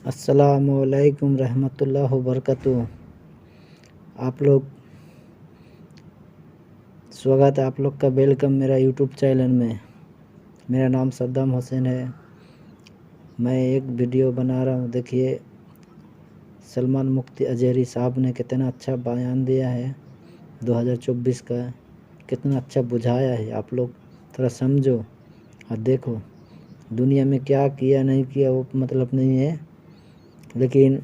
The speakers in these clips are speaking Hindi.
अस्सलामुअलैकुम रहमतुल्लाहि व बरकातुहू। आप लोग स्वागत है आप लोग का वेलकम मेरा यूट्यूब चैनल में। मेरा नाम सद्दाम हुसैन है। मैं एक वीडियो बना रहा हूँ। देखिए सलमान मुफ्ती अजहरी साहब ने कितना अच्छा बयान दिया है 2024 का, कितना अच्छा बुझाया है। आप लोग थोड़ा समझो और देखो दुनिया में क्या किया नहीं किया वो मतलब नहीं है, लेकिन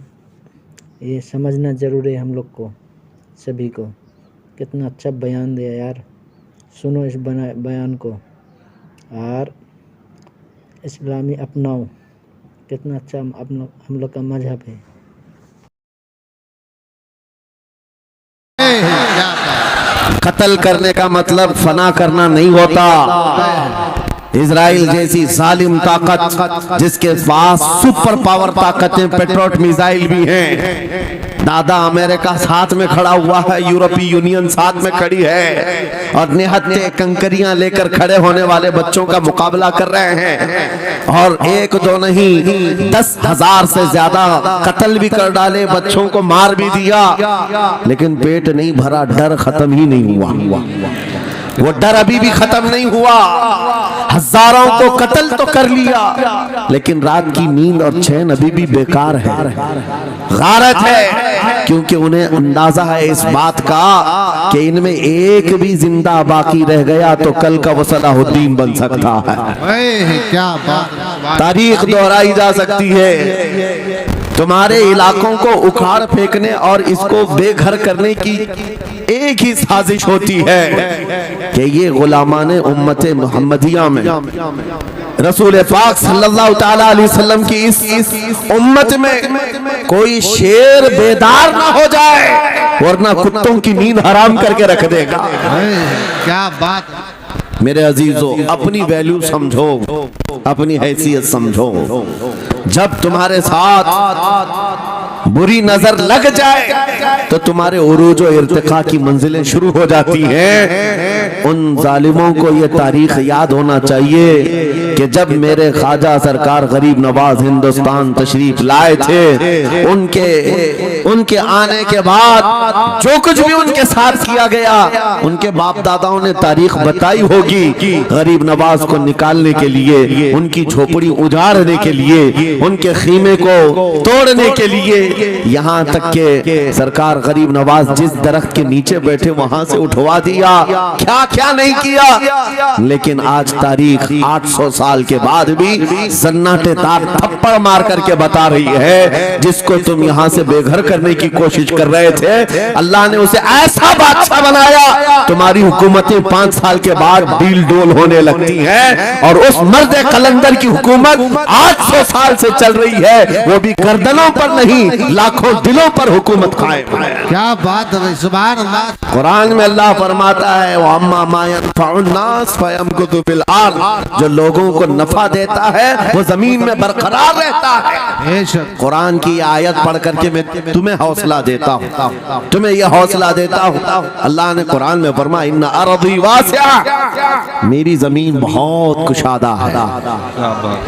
ये समझना ज़रूरी है हम लोग को सभी को। कितना अच्छा बयान दिया यार, सुनो इस बयान को और इस्लामी अपनाओ। कितना अच्छा हम लोग का मजहब है। कत्ल करने का मतलब फना करना नहीं होता। इजराइल जैसी जालिम ताकत जिसके पास सुपर पावर ताकतें पेट्रोट मिसाइल भी हैं, दादा अमेरिका साथ में खड़ा हुआ है, यूरोपीय यूनियन साथ में खड़ी है और निहत्ते कंकरियां लेकर खड़े होने वाले बच्चों का मुकाबला कर रहे हैं। और एक दो नहीं 10,000 से ज्यादा कत्ल भी कर डाले, बच्चों को मार भी दिया, लेकिन पेट नहीं भरा, डर खत्म ही नहीं हुआ। वो डर अभी भी खत्म नहीं हुआ। हजारों को कत्ल तो कर लिया, लेकिन रात की नींद और चैन अभी भी बेकार है, गारत है, क्योंकि उन्हें अंदाजा है इस बात का कि इनमें एक भी जिंदा बाकी रह गया तो कल का वो सलाहुद्दीन बन सकता है। क्या बात, तारीख दोहराई जा सकती है। तुम्हारे इलाकों को उखाड़ फेंकने और इसको बेघर करने की एक ही साजिश होती है कि ये गुलामाने उम्मते मुहम्मदिया में रसूल पाक सल्लल्लाहु ताला अलैहि वसल्लम की इस उम्मत में कोई शेर बेदार ना हो जाए, वरना कुत्तों की नींद हराम करके रख देगा। क्या बात। मेरे अजीजों, अपनी वैल्यू समझो, अपनी हैसियत समझो। जब तुम्हारे साथ बुरी नजर लग जाए तो तुम्हारे उरूज और इर्तिका की मंजिलें शुरू हो जाती हैं। उन जालिमों को ये तारीख याद होना चाहिए कि जब मेरे ख्वाजा सरकार गरीब नवाज हिंदुस्तान तशरीफ लाए थे, उनके आने के बाद जो कुछ भी उनके साथ किया गया, उनके बाप दादाओं ने तारीख बताई होगी। गरीब नवाज को निकालने के लिए, उनकी झोपड़ी उजाड़ने के लिए, उनके खीमे को तोड़ने के लिए, यहाँ तक के सरकार गरीब नवाज जिस दरख्त के नीचे बैठे वहां से उठवा दिया, क्या क्या नहीं किया। लेकिन आज तारीख 800 साल के बाद भी सन्नाटेदार थप्पड़ मार करके बता रही है, जिसको तुम यहाँ से बेघर करने की कोशिश कर रहे थे, अल्लाह ने उसे ऐसा बादशाह बनाया, तुम्हारी हुकूमतें 5 साल के बाद डील डोल होने लगती हैं, और उस मर्द कलंदर की हुकूमत 800 साल से चल रही है, वो भी गर्दनों पर नहीं लाखों दिलों पर हुकूमत कायम है। क्या बात है, सुभान अल्लाह। कुरान में अल्लाह फरमाता है, वो अम्मा मा यनफउन्नास फयमकुतु फिल अर्द, जो लोगों को नफा देता है वो जमीन में बरकरार रहता है। कुरान की आयत पढ़ करके मैं तुम्हें हौसला देता हूँ, तुम्हें यह हौसला देता हूँ। अल्लाह ने कुरान में फरमाया, इन्ना अर्दी वासिआ, मेरी जमीन बहुत कुशादा है,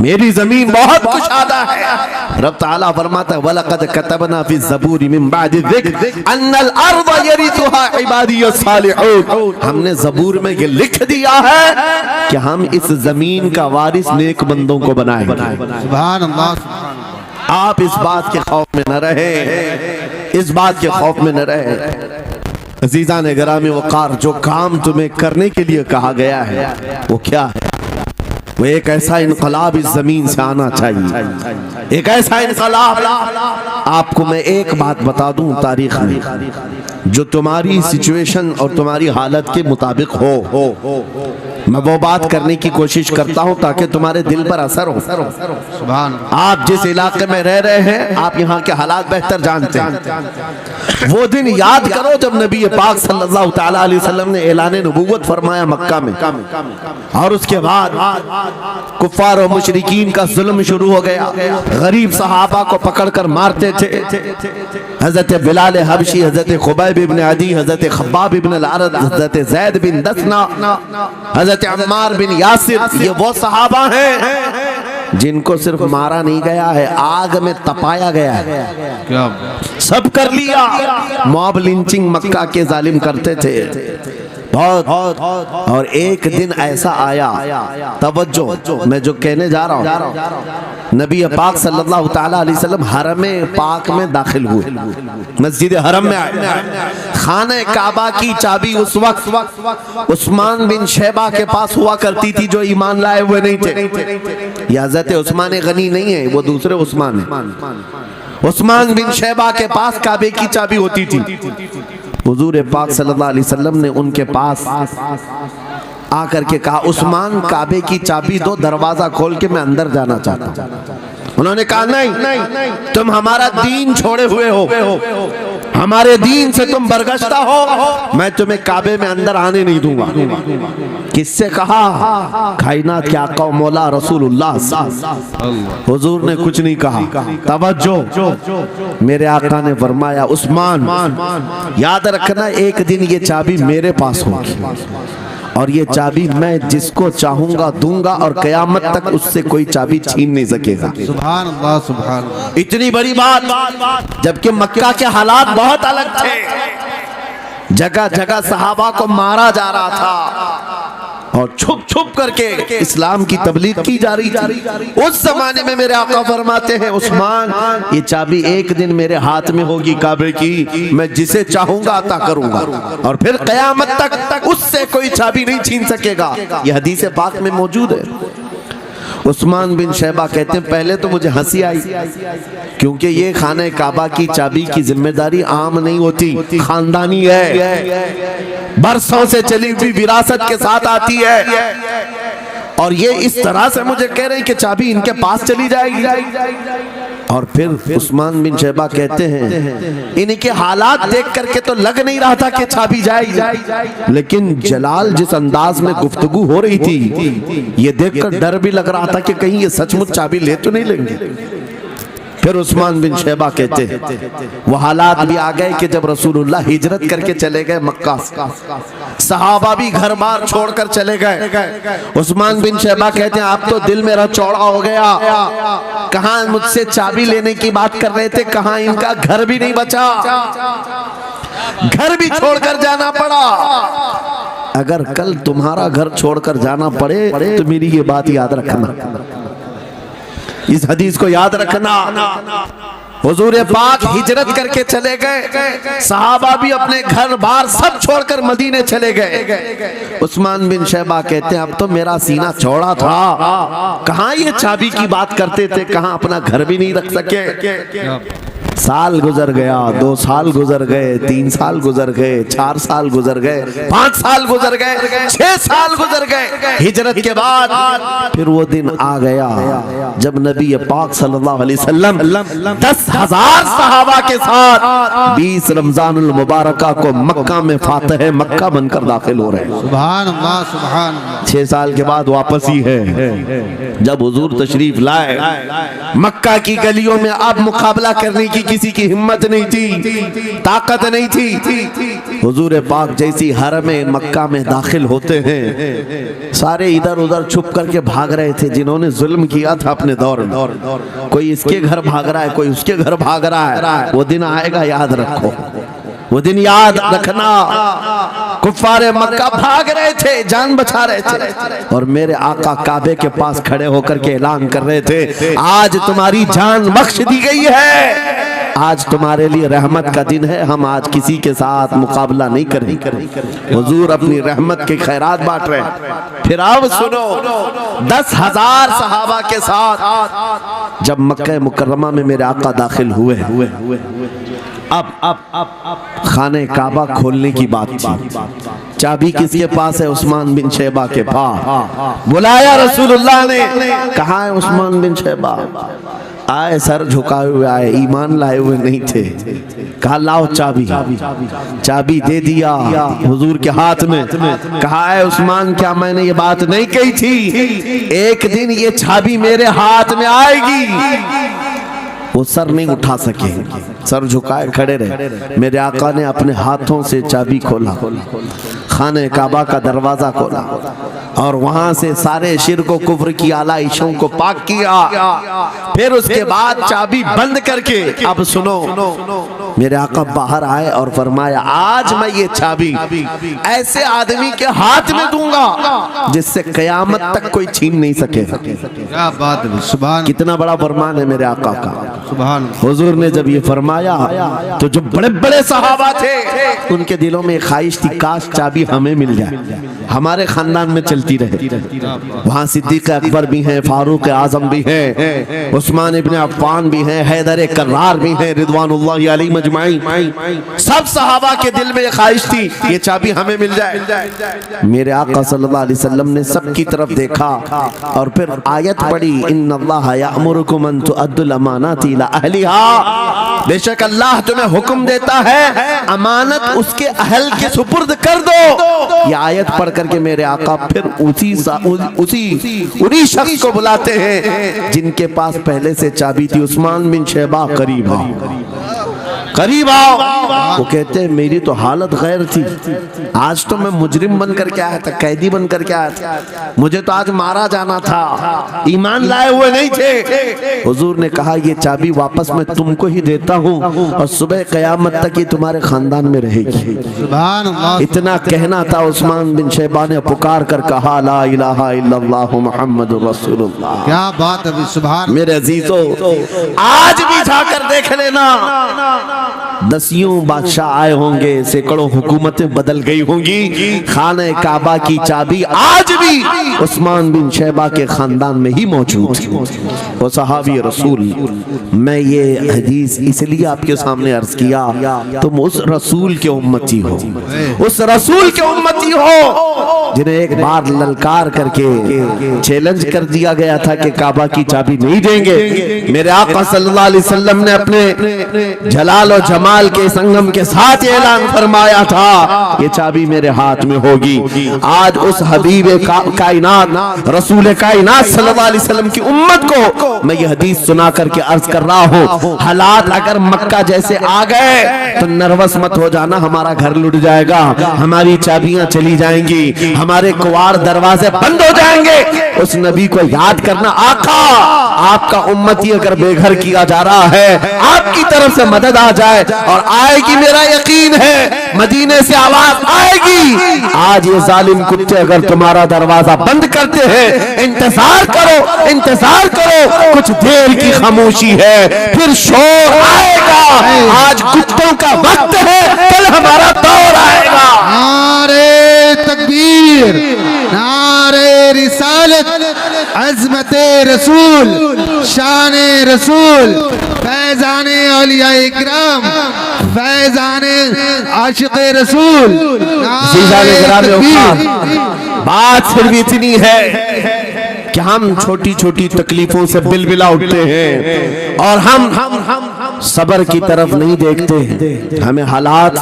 मेरी जमीन बहुत कुशादा है। रब ताला फरमाता है, वलक़द कतबना फी ज़बूरी मिन बादि ज़िक्र अन्नल अर्द यरिथुहा इबादियस सालिहून, हमने ज़बूर में ये लिख दिया है कि हम इस जमीन का वारिस नेक बंदों को बनाएंगे। सुभान अल्लाह। आप इस बात के खौफ में न रहे, इस बात के खौफ में न रहे। अजीज़ान गिरामी वक़ार, जो काम तुम्हें करने के लिए कहा गया है वो क्या है? वो एक ऐसा इनकलाब इस जमीन से आना चाहिए, एक ऐसा इनकलाब। आपको मैं एक बात बता दूं, तारीख में जो तुम्हारी सिचुएशन और तुम्हारी हालत के मुताबिक हो, मैं वो बात करने की कोशिश करता हूं ताकि तुम्हारे दिल पर असर हो। सुभान। आप जिस इलाके में रह रहे हैं, आप यहाँ के हालात बेहतर जानते हैं। वो दिन याद करो जब नबी पाक सल्लल्लाहु ताला अलैहि वसल्लम ने ऐलान नबूवत फरमाया मक्का में, और उसके बाद कुफ्फार और मुशरिकीन का जुल्म शुरू हो गया। गरीब सहाबा को पकड़कर मारते थे। हजरत बिलाल हबशी, हजरत खुबैब इब्न अदी, हजरत खब्बाब इब्न अल-अरद, हजरत ज़ैद बिन दसना, हजरत अम्मार बिन यासिर, ये वो सहाबा हैं जिनको सिर्फ मारा नहीं गया है, आग में तपाया गया है। क्या सब कर लिया। मॉब लिंचिंग मक्का के जालिम करते थे बहुत। और एक दिन ऐसा आया, तवज्जो मैं जो कहने जा रहा हूँ, नबी पाक सल्लल्लाहु ताला अलैहि वसल्लम हरम पाक में दाखिल हुए, मस्जिद हरम में आए। खाने काबा की चाबी उस वक्त उस्मान बिन शैबा के पास हुआ करती थी, जो ईमान लाए हुए नहीं थे। ये हज़रत उस्मान गनी नहीं है, वो दूसरे उस्मान है। उस्मान बिन शैबा के पास काबे की चाबी होती थी। हुजूर पाक सल्लल्लाहु अलैहि वसल्लम ने उनके पास आकर के कहा, उस्मान काबे की चाबी दो, दरवाजा खोल के मैं अंदर जाना चाहता हूँ। उन्होंने कहा नहीं, तुम हमारा दीन छोड़े हुए हो, हमारे दीन से तुम बरगश्ता हो, मैं तुम्हें काबे में अंदर आने नहीं दूंगा। किससे कहा? कायनात के आका व मौला रसूलुल्लाह। हुजूर ने कुछ नहीं कहा। तवज्जो, मेरे आका ने फरमाया, उस्मान याद रखना, एक दिन ये चाबी मेरे पास होगी और ये चाबी मैं जिसको चाहूंगा दूंगा और कयामत तक उससे कोई चाबी छीन नहीं सकेगा। सुभान अल्लाह, सुभान अल्लाह। इतनी बड़ी बात, जबकि मक्का के हालात बहुत अलग थे। जगह जगह सहाबा को मारा जा रहा था और छुप छुप करके इस्लाम की तबलीग की जा रही थी। उस जमाने में मेरे आका फरमाते हैं, उस्मान ये चाबी एक दिन मेरे हाथ में होगी काबे की, मैं जिसे चाहूंगा अता करूंगा और फिर कयामत तक उससे कोई चाबी नहीं छीन सकेगा। यह हदीस पाक में मौजूद है। उस्मान बिन शैबा कहते हैं, पहले तो मुझे हंसी आई, क्योंकि ये खाने काबा की चाबी की जिम्मेदारी आम नहीं होती, खानदानी है, बरसों से चली हुई विरासत के साथ आती है। और ये इस तरह से मुझे कह रहे हैं कि चाबी इनके पास चली जाएगी। और फिर उस्मान बिन शैबा कहते हैं, इनके हालात देख करके तो लग नहीं रहा था कि चाबी जाएगी, लेकिन जलाल जिस अंदाज में गुफ्तगू हो रही थी, ये देखकर डर भी लग रहा था कि कहीं ये सचमुच चाबी ले तो नहीं लेंगे। फिर उस्मान बिन शैबा कहते हैं, वो हालात भी आ गए कि जब रसूलुल्लाह हिजरत करके चले गए मक्का, सहाबा भी घर बार छोड़कर चले गए। उस्मान बिन शैबा कहते हैं, आप तो दिल मेरा चौड़ा हो गया, कहां मुझसे चाबी लेने की बात कर रहे थे, कहां इनका घर भी नहीं बचा, घर भी छोड़कर जाना पड़ा। अगर कल तुम्हारा घर छोड़कर जाना पड़े तो मेरी ये बात याद रखना, इस हदीस को याद रखना। हुजूर पाक हिजरत करके चले गए, सहाबा भी अपने घर बार सब छोड़कर मदीने चले गए। उस्मान बिन शैबा कहते हैं, अब तो मेरा सीना चौड़ा था, कहां ये चाबी की बात करते थे, कहां अपना घर भी नहीं रख सके। साल गुजर गया, 2 साल गुजर गए, 3 साल गुजर गए, 4 साल गुजर गए, 5 साल गुजर गए, 6 साल गुजर गए। हिजरत के बाद फिर वो दिन आ गया जब नबी पाक सल्लल्लाहु अलैहि वसल्लम 10,000 सहाबा के साथ 20 रमजानुल मुबारका को मक्का में फातिह मक्का बनकर दाखिल हो रहे हैं। सुभान अल्लाह, सुभान अल्लाह। 6 साल के बाद वापस ही है जब हुजूर तशरीफ लाए। मक्का की गलियों में अब मुकाबला करने की किसी की हिम्मत नहीं थी, ताकत नहीं थी। हुजूर पाक जैसी हरम मक्का में दाखिल होते हैं, सारे इधर उधर छुप करके भाग रहे थे जिन्होंने जुल्म किया था अपने दौर में। कोई इसके घर भाग रहा है, कोई उसके घर भाग रहा है। वो दिन आएगा, याद रखो, वो दिन याद रखना। कुफ्फारे मक्का भाग रहे थे, जान बचा रहे थे, और मेरे आका काबे के पास खड़े होकर के ऐलान कर रहे थे, आज तुम्हारी जान बख्श दी गई है, आज तुम्हारे लिए रहमत का दिन है, हम आज किसी के साथ मुकाबला नहीं करेंगे। हुजूर अपनी रहमत के खैरात बांट रहे हैं। फिर अब सुनो, 10,000 सहाबा के साथ जब मक्का मुकर्रमा में मेरे आका दाखिल हुए, अब खाने काबा खोलने की बात थी। चाबी किसके पास है? उस्मान बिन शैबा के पास। बुलाया रसूलुल्लाह ने, कहा है उस्मान बिन शैबा? आए, सर झुकाए हुए आए, ईमान लाए हुए नहीं थे। कहा लाओ चाबी। चाबी दे दिया हुजूर के हाथ में। कहा है उस्मान, क्या मैंने ये बात नहीं कही थी, एक दिन ये चाबी मेरे हाथ में आएगी? वो सर नहीं उठा सके, सर झुकाए खड़े रहे। मेरे आका ने अपने हाथों से चाबी खोला, खाने काबा का दरवाजा खोला और वहां से सारे शिर्क व कुफ्र की आलाइशों को पाक किया। फिर उसके बाद चाबी बंद करके, अब सुनो, मेरे आका बाहर आए और फरमाया, आज मैं ये चाबी ऐसे आदमी के हाथ में दूंगा जिससे कयामत तक कोई छीन नहीं सकेगा। क्या बात है, सुभान, कितना बड़ा फरमान है मेरे आका का। सुभान। हुजूर ने जब ये फरमाया तो जो बड़े बड़े सहाबा थे उनके दिलों में ख्वाहिश थी, काश चाबी हमें मिल जाए, हमारे खानदान में चलती रहे। वहाँ सिद्दीक अकबर भी हैं, फारूक आजम भी हैं, उस्मान इब्न अफ़्फ़ान भी हैं, हैदर कर्रार भी हैं, रिदवानुल्लाहि अलैहिम अजमाइन। सब सहाबा के दिल में ये ख्वाहिश थी ये चाबी हमें मिल जाए। मेरे आका सल्लल्लाहु अलैहि वसल्लम ने सबकी तरफ देखा और फिर आयत पढ़ी, इन्नल्लाह यअमुरुकुम अन तुअद्दुल अमानाति इला अहलिहा, बेशक अल्लाह तुम्हें हुक्म देता है अमानत उसके अहल के सुपुर्द कर दो। ये आयत पढ़ करके मेरे आका फिर उन्हीं शख्स को बुलाते हैं जिनके पास पहले से चाबी थी, उस्मान बिन शैबा, करीब आओ। वो कहते हैं मेरी तो हालत गैर थी, आज तो मैं मुजरिम बन करके आया था, कैदी बन करके आया था, मुझे तो आज मारा जाना था, ईमान लाए हुए नहीं थे। हुजूर ने कहा ये चाबी वापस मैं तुमको ही देता हूँ और सुबह कयामत तक ये तुम्हारे खानदान में रहेगी। सुभान अल्लाह। इतना कहना था, उस्मान बिन शैबा ने पुकार कर कहा, ला इलाहा इल्लल्लाह मुहम्मदुर रसूलुल्लाह। क्या बात है, सुभान। मेरे अजीजों, आज भी जाकर देख लेना, दसियों बादशाह आए होंगे, सैकड़ों हुकूमतें बदल गई होंगी, खाने काबा की चाबी आज भी उस्मान बिन शैबा के खानदान में ही मौजूद थी। वो सहाबी रसूल। मैं ये हदीस इसलिए आपके सामने अर्ज किया, तुम उस रसूल के उम्मती हो, उस रसूल के उम्मती हो जिन्हें एक बार ललकार करके चैलेंज कर दिया गया था कि काबा की चाबी नहीं देंगे। मेरे आका सल्लल्लाहु अलैहि वसल्लम ने अपने जलाल और जमाल के संगम के साथ ऐलान फरमाया था ये चाबी मेरे हाथ में होगी। आज उस हबीब कायनात रसूल कायनात सल्लल्लाहु अलैहि वसल्लम की उम्मत को मैं ये हदीस सुना करके अर्ज कर रहा हूँ, हालात अगर मक्का जैसे आ गए तो नर्वस मत हो जाना, हमारा घर लुट जाएगा, हमारी चाबियां चली जाएंगी, हमारे कुवाड़ दरवाजे बंद हो जाएंगे। उस नबी को याद करना, आका आपका उम्मती अगर बेघर किया जा रहा है, आपकी तरफ से मदद आ जाए और आएगी, मेरा यकीन है मदीने से आवाज आएगी। आज ये जालिम कुत्ते अगर तुम्हारा दरवाजा बंद करते हैं, इंतजार करो, इंतजार करो, कुछ देर की खामोशी है, फिर शोर आएगा। आज कुत्तों का वक्त है, कल हमारा दौर आएगा। नारे तकबीर, नारे रिसालत, अज़मते रसूल, शाने रसूल, फैज़ाने औलिया इकराम, फैज़ाने आशिक़े रसूल। बात सिर्फ इतनी है कि हम छोटी छोटी तकलीफों से बिलबिला उठते हैं और हम सबर की तरफ नहीं देखते हैं। हमें हालात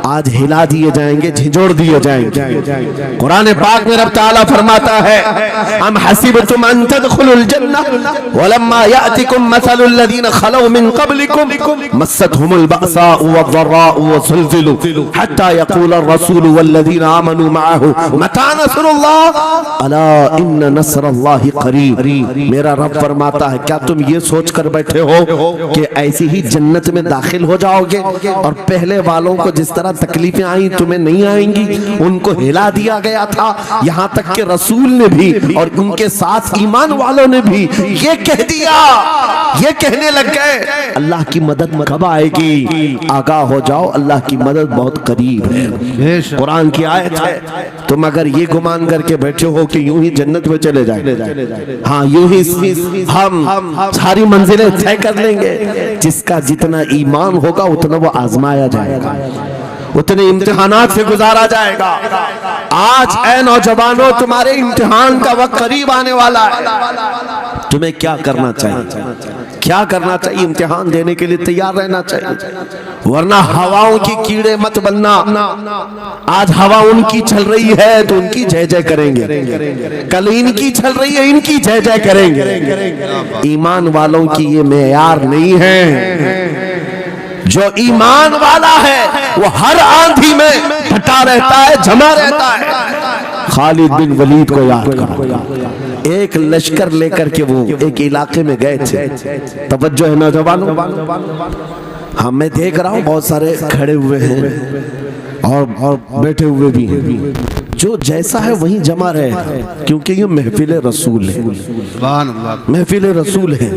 आज हिला दिए जाएंगे, झिझोड़ दिए जाएंगे। कुरान पाक में रब ताला फरमाता है, हम हसीबतुम अन तदखुलुल जन्नह वलम्मा यातिकुम मसलुल लदीन खलौ मिन क़ब्लिकुम मस्सतहुमुल बअसाउ वद्दर्राउ वज़ुलज़िलू हत्ता यक़ूलर रसूलु वल्लदीन आमनू मअहू मता नस्रुल्लाह अला इन्न नस्रल्लाहि क़रीब। मेरा रब फरमाता है, क्या तुम ये सोचकर बैठे हो कि ऐसी ही जन्नत में दाखिल हो जाओगे और पहले वालों को जिस तरह तकलीफें आई तुम्हें नहीं आएंगी? उनको हिला दिया गया था, यहाँ तक कि रसूल ने भी और उनके साथ ईमान वालों ने भी ये कह दिया, ये कहने लग गए अल्लाह की मदद कब आएगी? आगाह हो जाओ, अल्लाह की मदद बहुत करीब है। कुरान की आयत है। तुम अगर ये गुमान करके बैठे हो कि यूं ही जन्नत में चले जाए, हाँ यूं ही हम सारी मंजिलें तय कर लेंगे, जिसका जितना ईमान होगा उतना वो आजमाया जाएगा, उतने इम्तिहानात से गुजारा जाएगा। आज ऐ नौजवानों, तुम्हारे इम्तिहान का वक्त करीब आने वाला है। तुम्हें क्या करना चाहिए? क्या करना चाहिए? इम्तिहान देने के लिए तैयार रहना चाहिए, वरना हवाओं की कीड़े मत बनना। आज हवा उनकी चल रही है तो उनकी जय जय करेंगे, कल इनकी चल रही है इनकी जय जय करेंगे। ईमान वालों की ये मेयार नहीं है। जो ईमान वाला है वो हर आंधी में डटा रहता है, जमा रहता है। खालिद बिन वलीद को याद करो, एक लश्कर लेकर के वो एक इलाके में गए थे। तवज्जो है नौजवानों, हाँ मैं देख रहा हूँ बहुत सारे खड़े हुए हैं और बैठे हुए भी हैं, जो जैसा है वहीं जमा रहे हैं, क्योंकि ये महफिल रसूल है, महफिल रसूल है।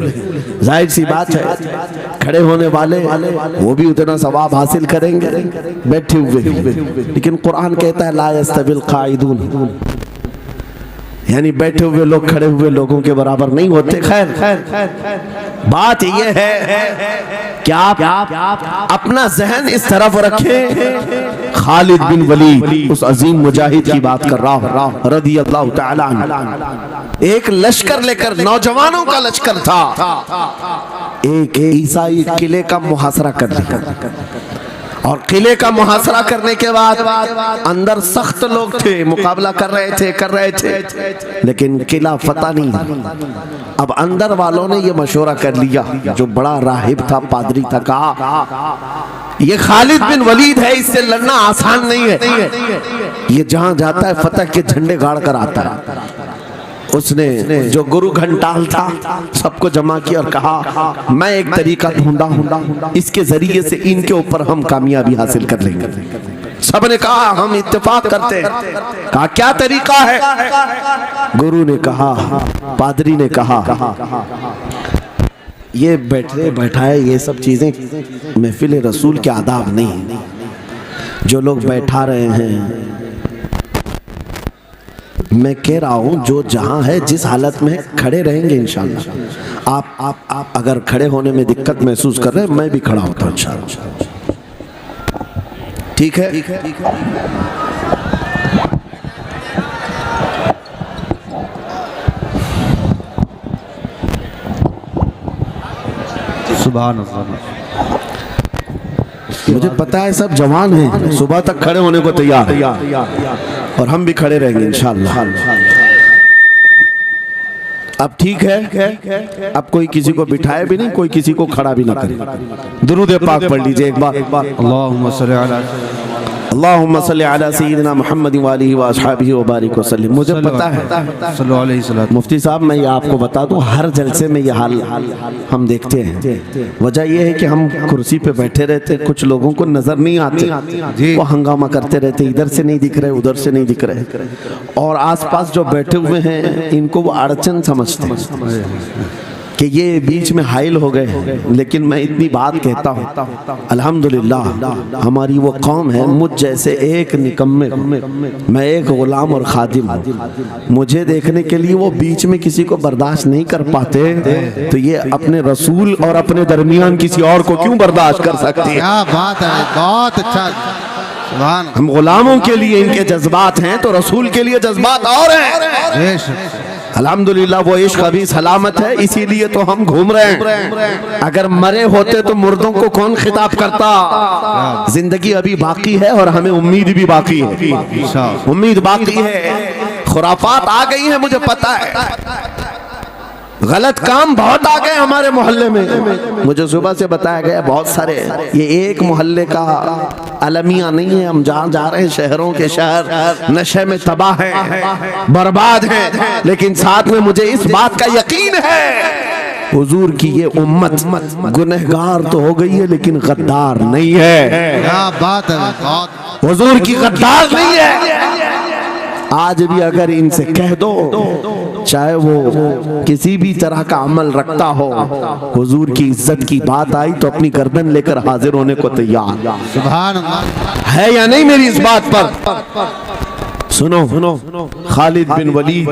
जाहिर सी बात है खड़े होने वाले वो भी उतना सवाब हासिल करेंगे बैठे हुए, लेकिन कुरान कहता है ला यस्तविल काइदून, यानी बैठे हुए लोग खड़े हुए लोगों के बराबर नहीं होते। खैर बात यह है कि आप अपना जहन इस तरफ रखें। खालिद बिन वलीद उस अजीम मुजाहिद की बात कर रहा हूं रदी अल्लाह तआला अन्हु। एक लश्कर लेकर, नौजवानों का लश्कर था, एक ईसाई किले का मुहासरा कर लिया, और किले का मुहासरा करने के बाद अंदर सख्त लोग थे, मुकाबला कर रहे थे, लेकिन किला फतह नहीं। अब अंदर वालों ने ये मशवरा कर लिया, जो बड़ा राहिब था, पादरी था, कहा ये खालिद बिन वलीद है, इससे लड़ना आसान नहीं है, ये जहां जाता है फतह के झंडे गाड़ कर आता है। उसने जो गुरु घंटाल था सबको जमा किया और कहा मैं एक तरीका ढूंढा, इसके जरिए से इनके ऊपर हम कामयाबी हासिल कर लेंगे। सबने कहा हम इत्तेफाक करते हैं। कहा क्या तरीका है? गुरु ने कहा, पादरी ने कहा ये बैठाए ये सब चीजें महफिल रसूल के आदाब नहीं। जो लोग बैठा रहे हैं, मैं कह रहा हूं जो जहां है जिस हालत में खड़े रहेंगे इंशाअल्लाह। आप अगर खड़े होने में दिक्कत महसूस कर रहे हैं, मैं भी खड़ा होता हूं इंशाअल्लाह। ठीक है? सुभान अल्लाह। मुझे पता है सब जवान हैं, सुबह तक खड़े होने को तैयार है, और हम भी खड़े रहेंगे इंशाअल्लाह। अब ठीक है, अब कोई किसी को बिठाए भी नहीं, कोई किसी को खड़ा भी ना करे। दुरूद पाक पढ़ लीजिए एक बार। अल्लाहुम्मा सल्ली अला सय्यिदिना मुहम्मद व आलिहि व अस्हाबिहि व बारिक वसल्लम। मुझे पता है मुफ्ती साहब, मैं ये आपको बता दूं, हर जलसे में ये हाल हम देखते हैं। वजह यह है कि हम कुर्सी पे बैठे रहते, कुछ लोगों को नजर नहीं आते, वो हंगामा करते रहते, इधर से नहीं दिख रहे, उधर से नहीं दिख रहे, और आसपास जो बैठे हुए हैं इनको वो अड़चन समझते हैं कि ये बीच में हाइल हो गए। लेकिन मैं इतनी बात कहता हूँ, अल्हम्दुलिल्लाह हमारी वो कौम है, मुझ जैसे एक निकम्मे, मैं एक गुलाम और खादिम, मुझे देखने के लिए वो बीच में किसी को बर्दाश्त नहीं कर पाते, तो ये अपने रसूल और अपने दरमियान किसी और को क्यों बर्दाश्त कर सकते हैं? क्या बात है, बहुत अच्छा। हम गुलामों के लिए इनके जज्बात हैं, तो रसूल के लिए जज्बात और हैं। अल्हम्दुलिल्लाह वो इश्क अभी सलामत है, इसीलिए तो हम घूम रहे हैं। अगर मरे होते तो मुर्दों को कौन खिताब करता? जिंदगी अभी बाकी है और हमें उम्मीद भी बाकी है, उम्मीद बाकी है। खुराफात आ गई है, मुझे पता है, गलत काम बहुत आ गए हमारे मोहल्ले में। मुझे सुबह से बताया गया बहुत सारे, ये एक मोहल्ले का अलमिया नहीं है, हम जहाँ जा रहे हैं शहरों के शहर नशे में तबाह हैं, बर्बाद हैं, लेकिन साथ में मुझे इस बात का यकीन है हुजूर की ये उम्मत गुनहगार तो हो गई है लेकिन गद्दार नहीं है। क्या बात है, हुजूर की गद्दार नहीं है। आज भी अगर इनसे कह दो, चाहे वो किसी भी तरह का अमल रखता हो, हुजूर की इज्जत की बात आई तो अपनी गर्दन लेकर हाजिर होने को तैयार। सुभान अल्लाह। है या नहीं मेरी इस बात पर? सुनो, खालिद बिन वलीद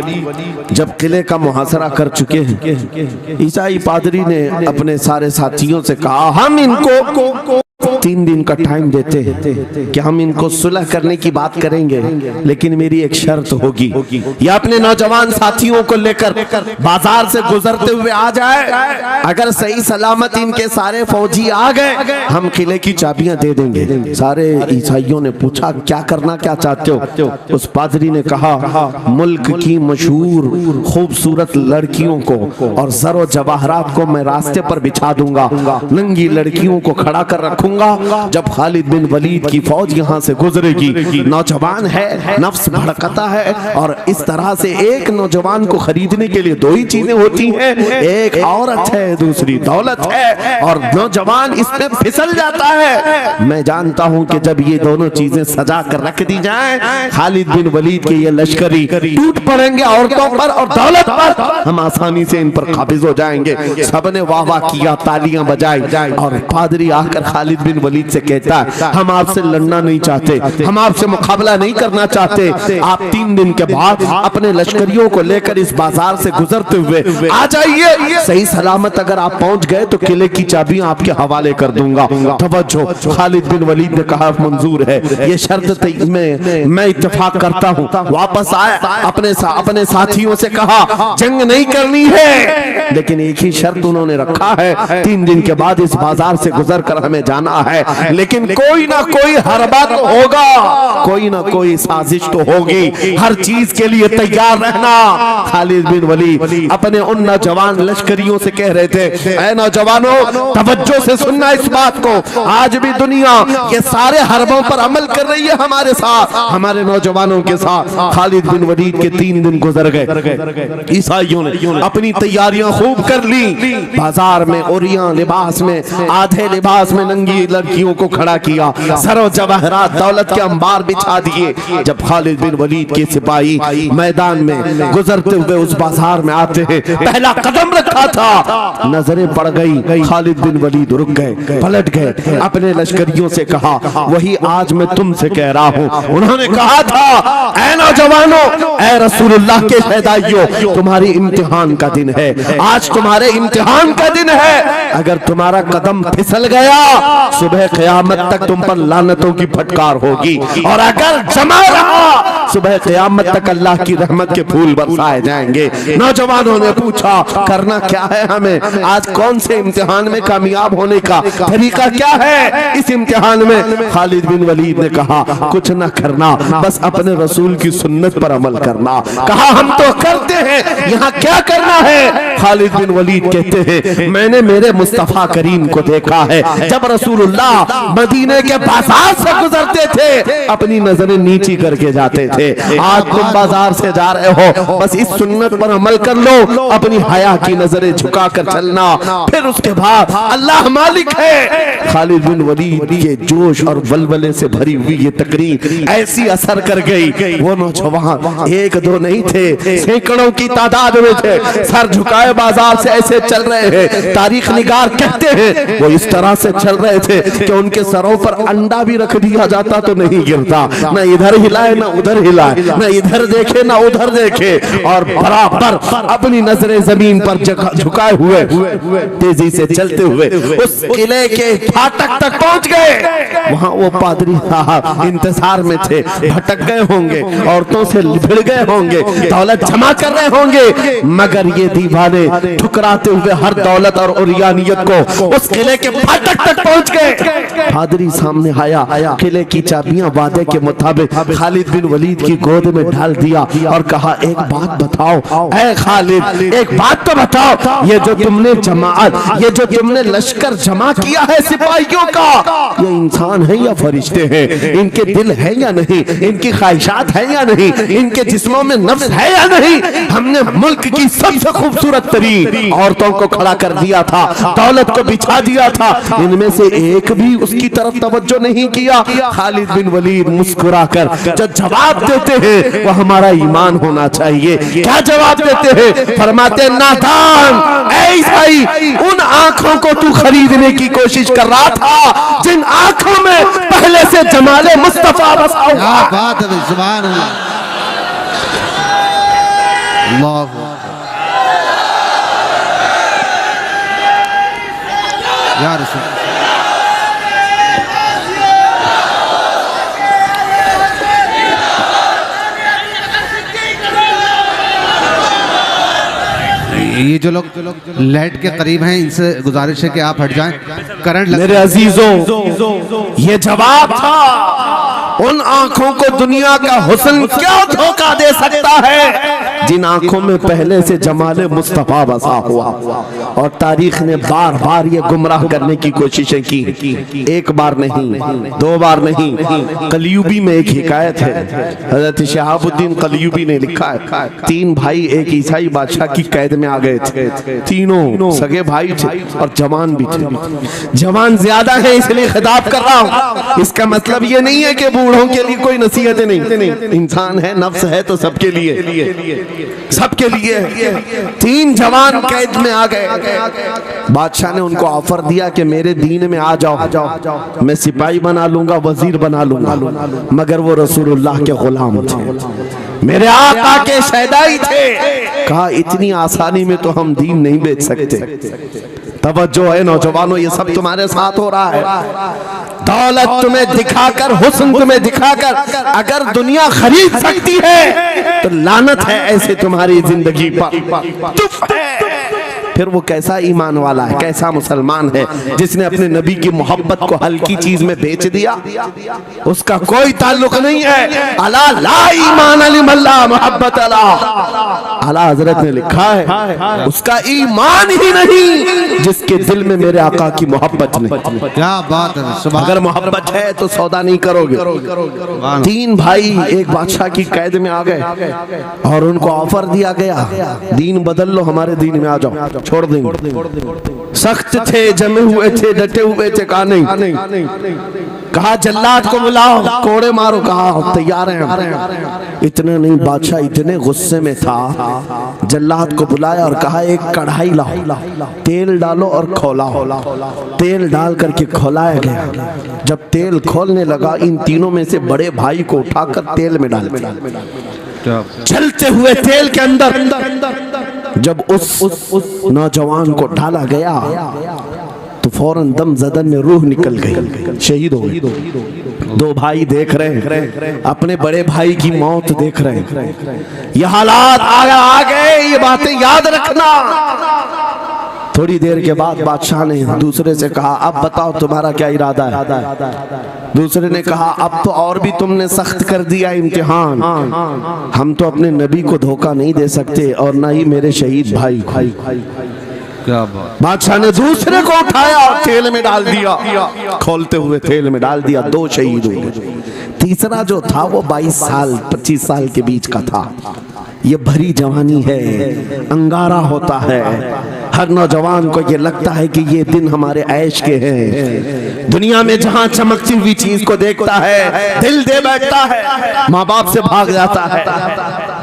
जब किले का मुहासरा कर चुके हैं, ईसाई पादरी ने अपने सारे साथियों से कहा हम इनको 3 दिन का टाइम देते हैं कि हम इनको सुलह करने की बात करेंगे, लेकिन मेरी एक शर्त होगी, या अपने नौजवान साथियों को लेकर बाजार से गुजरते हुए आ जाए, अगर सही सलामत इनके सारे फौजी आ गए हम किले की चाबियां दे देंगे। सारे ईसाइयों ने पूछा क्या करना, क्या चाहते हो? उस पादरी ने कहा मुल्क की मशहूर खूबसूरत लड़कियों को और जरो जवाहरात को मैं रास्ते पर बिछा दूंगा, नंगी लड़कियों को खड़ा कर रखूंगा, रखूंगा। जब खालिद बिन वलीद की फौज यहाँ से गुजरेगी, नौजवान है, नफ्स भड़कता है, और इस तरह से एक नौजवान को खरीदने के लिए दो ही चीजें होती हैं, एक औरत है, दूसरी दौलत है, और नौजवान इसमें फिसल जाता है। मैं जानता हूं कि जब ये दोनों चीजें सजा कर रख दी जाएं, खालिद बिन वलीद के ये लश्करी टूट पड़ेंगे औरतों पर और दौलत पर, हम आसानी से इन पर काबिज हो जाएंगे। सबने वाह वाह किया, तालियां बजाई, और पादरी आकर खालिद बिन वलीद से कहता है, हम आपसे लड़ना नहीं चाहते, हम आपसे मुकाबला नहीं करना चाहते। आप 3 दिन के बाद अपने लश्करियों को लेकर इस बाजार से गुजरते हुए आ जाइए। सही सलामत अगर आप पहुंच गए तो किले की चाबियां आपके हवाले कर दूंगा। तवज्जो, खालिद बिन वलीद ने कहा मंजूर है, ये शर्त मैं इत्तेफाक करता हूँ। वापस आए, अपने साथियों से कहा जंग नहीं करनी है, लेकिन एक ही शर्त उन्होंने रखा है, 3 दिन के बाद इस बाजार से गुजर कर हमें जाना है, लेकिन कोई ना कोई हरबा तो होगा, कोई ना कोई साजिश तो होगी, हर चीज के लिए तैयार रहना। खालिद बिन वलीद अपने उन नौजवान लश्करियों से कह रहे थे, ऐ नौजवानों, तवज्जो से सुनना इस बात को, आज भी दुनिया ये सारे हरबों पर अमल कर रही है हमारे साथ, हमारे नौजवानों के साथ। खालिद बिन वलीद के 3 दिन गुजर गए, ईसाइयों ने अपनी तैयारियां खूब कर ली, बाजार में ओरियां लिबास में, आधे लिबास में नंगी लड़कियों को खड़ा किया, सरो जवाहरात दौलत के अंबार बिछा दिए। जब खालिद बिन वलीद के सिपाही मैदान में गुजरते हुए उस बाजार में आते हैं, पहला कदम रखा था, नजरें पड़ गई, खालिद बिन वलीद रुक गए, पलट गए, अपने लश्करियों से कहा, वही आज मैं तुमसे कह रहा हूं। उन्होंने कहा था, ऐ नौजवानों, ऐ रसूलुल्लाह के शहदाइयों, तुम्हारी इम्तिहान का दिन है, आज तुम्हारे इम्तिहान का दिन है। अगर तुम्हारा कदम फिसल गया, सुबह क़यामत तक तुम पर लानतों की फटकार होगी, और अगर जमा रहा, सुबह क़यामत तक अल्लाह की रहमत के फूल बरसाए जाएंगे। नौजवानों ने पूछा, करना क्या है हमें, आज कौन से इम्तिहान में कामयाब होने का तरीका क्या है इस इम्तिहान में? खालिद बिन वलीद ने कहा, कुछ न करना, बस अपने रसूल की सुन्नत पर अमल करना। कहा, हम तो करते हैं, यहाँ क्या करना है? खालिद बिन वलीद कहते हैं, मैंने मेरे मुस्तफा करीम को देखा है, जब रसूलुल्लाह मदीने के बाजार से गुजरते थे, अपनी नजरें नीची करके जाते थे। आज तुम बाजार से जा रहे हो, बस इस सुन्नत पर अमल कर लो, अपनी हया की नजरें झुका कर चलना, फिर उसके बाद अल्लाह मालिक है। खालिद बिन वलीद के जोश और वलवले से भरी हुई ये तकरीर ऐसी असर कर गई, वो नौजवान 1-2 नहीं थे, सैकड़ों की तादाद में थे, सर झुकाए बाजार से ऐसे चल रहे हैं। तारीख निगार कहते हैं वो इस तरह से चल रहे थे कि उनके सरों पर अंडा भी रख दिया जाता तो नहीं गिरता, न इधर हिलाए न उधर हिलाए, न इधर देखे न उधर देखे, और बराबर अपनी नजरें जमीन पर झुकाए हुए तेजी से चलते हुए उस किले के फाटक तक पहुंच गए। वहां वो पादरी साहब इंतजार में थे, भटक गए होंगे, औरतों से लिपट गए होंगे, दौलत जमा कर रहे होंगे, मगर ये दीवाने ठुकराते हुए हर दौलत और उरियानियत को उस किले के फाटक तक पहुंच गए। पादरी सामने आया, किले की चाबियां वादे के मुताबिक खालिद बिन वलीद की गोद में डाल दिया और कहा, एक बात बताओ ऐ खालिद, एक बात तो बताओ, ये जो तुमने जमात, ये जो तुमने लश्कर जमा किया है सिपाहियों का, ये इंसान है या फरिश्ते हैं? इनके दिल है या नहीं? इनकी ख्वाहिशात है या नहीं? इनके जिस्मों में नफ्स है या नहीं? हमने मुल्क की सबसे खूबसूरत तरीन औरतों को खड़ा कर दिया था, दौलत को बिछा दिया था, इनमें से एक भी उसकी तरफ तवज्जो नहीं किया। खालिद बिन वलीद मुस्कुराकर जो जवाब देते हैं वो हमारा ईमान होना चाहिए। क्या जवाब देते हैं? फरमाते, नादान, ऐ ईसाई, उन आंखों को तू खरीदने की कोशिश कर रहा था जिन आंखों में पहले से जमाले मुस्तफा बसा हुआ। क्या बात है, सुभान अल्लाह, अल्लाह या रसूल। ये जो लोग लाइट के करीब हैं, इनसे गुजारिश है कि आप हट जाएं, करंट मेरे अजीजों, ये जवाब था। उन आंखों को दुनिया का हुस्न क्या धोखा दे सकता है जिन आंखों में पहले से जमाले मुस्तफा बसा हुआ, और तारीख ने बार बार ये गुमराह करने की कोशिशें की। एक बार नहीं, दो बार नहीं। कलयुबी में एक हिकायत है, हजरत शहाबुद्दीन कलयुबी ने लिखा है, 3 भाई एक ईसाई बादशाह की कैद में आ गए थे। तीनों सगे भाई थे और जवान भी थे। जवान ज्यादा है इसलिए खिताब कर रहा हूं। इसका मतलब ये नहीं है कि बूढ़ों के लिए कोई नसीहतें नहीं। इंसान है, नफ्स है, तो सबके लिए, सबके लिए। 3 जवान कैद में आ गए। बादशाह ने उनको ऑफर दिया कि मेरे दीन में आ जाओ, मैं सिपाही बना लूंगा, वजीर बना लूंगा, मगर वो रसूलुल्लाह के गुलाम थे, मेरे आका के शहदाई थे। कहा इतनी आसानी में तो हम दीन नहीं बेच सकते। तवज्जो है नौजवानों, ये सब तुम्हारे साथ हो रहा है। दौलत तुम्हें दिखाकर, हुस्न तुम्हें दिखाकर अगर दुनिया खरीद सकती है तो लानत है ऐसे तुम्हारी जिंदगी पर। फिर वो कैसा ईमान वाला है, कैसा मुसलमान है जिसने अपने नबी की मोहब्बत को हल्की चीज में बेच दिया। उसका कोई ताल्लुक नहीं है। अला ला ईमान अलिमल्ला मोहब्बत अला, आला हजरत ने लिखा है उसका ईमान ही नहीं जिसके दिल में मेरे आका की मोहब्बत नहीं। क्या बात है। अगर मोहब्बत है तो सौदा नहीं करोगे। 3 भाई एक बादशाह की कैद में आ गए और उनको ऑफर दिया गया, दीन बदल लो, हमारे दीन में आ जाओ, छोड़ देंगे। सख्त थे, जमे हुए थे, डटे हुए थे। कहा नहीं। कहा जल्लाद को बुलाओ, कोड़े मारो। कहा तैयार हैं। इतने नहीं, बादशाह इतने गुस्से में था, जल्लाद को बुलाया और कहा एक कढ़ाई लाओ, तेल डालो और खौलाओ। तेल डाल करके खौलाया गया। जब तेल खोलने लगा, इन तीनों में से बड़े भाई को उठाकर तेल में डाल दिया। चलते हुए तेल के अंदर जब उस नौजवान को डाला गया तो फौरन दम जदन में रूह निकल गई, शहीद हो गई। 2 भाई देख रहे हैं, अपने बड़े भाई की मौत देख रहे हैं। ये हालात आ गए, ये बातें याद रखना। थोड़ी देर के बाद बादशाह ने दूसरे से कहा अब बताओ तुम्हारा क्या इरादा है। दूसरे ने कहा अब तो और भी तुमने सख्त कर दिया इम्तिहान, हम तो अपने नबी को धोखा नहीं दे सकते और ना ही मेरे शहीद भाई। क्या बात। बादशाह ने दूसरे को उठाया और तेल में डाल दिया, खोलते हुए तेल में डाल दिया, 2 शहीद हो गए। तीसरा जो था वो 22 साल 25 साल के बीच का था। ये भरी जवानी है, अंगारा होता है। हर नौजवान को ये लगता है कि ये दिन हमारे ऐश के हैं। दुनिया में जहां चमकती हुई चीज को देखता है दिल दे बैठता है, माँ बाप से भाग जाता है,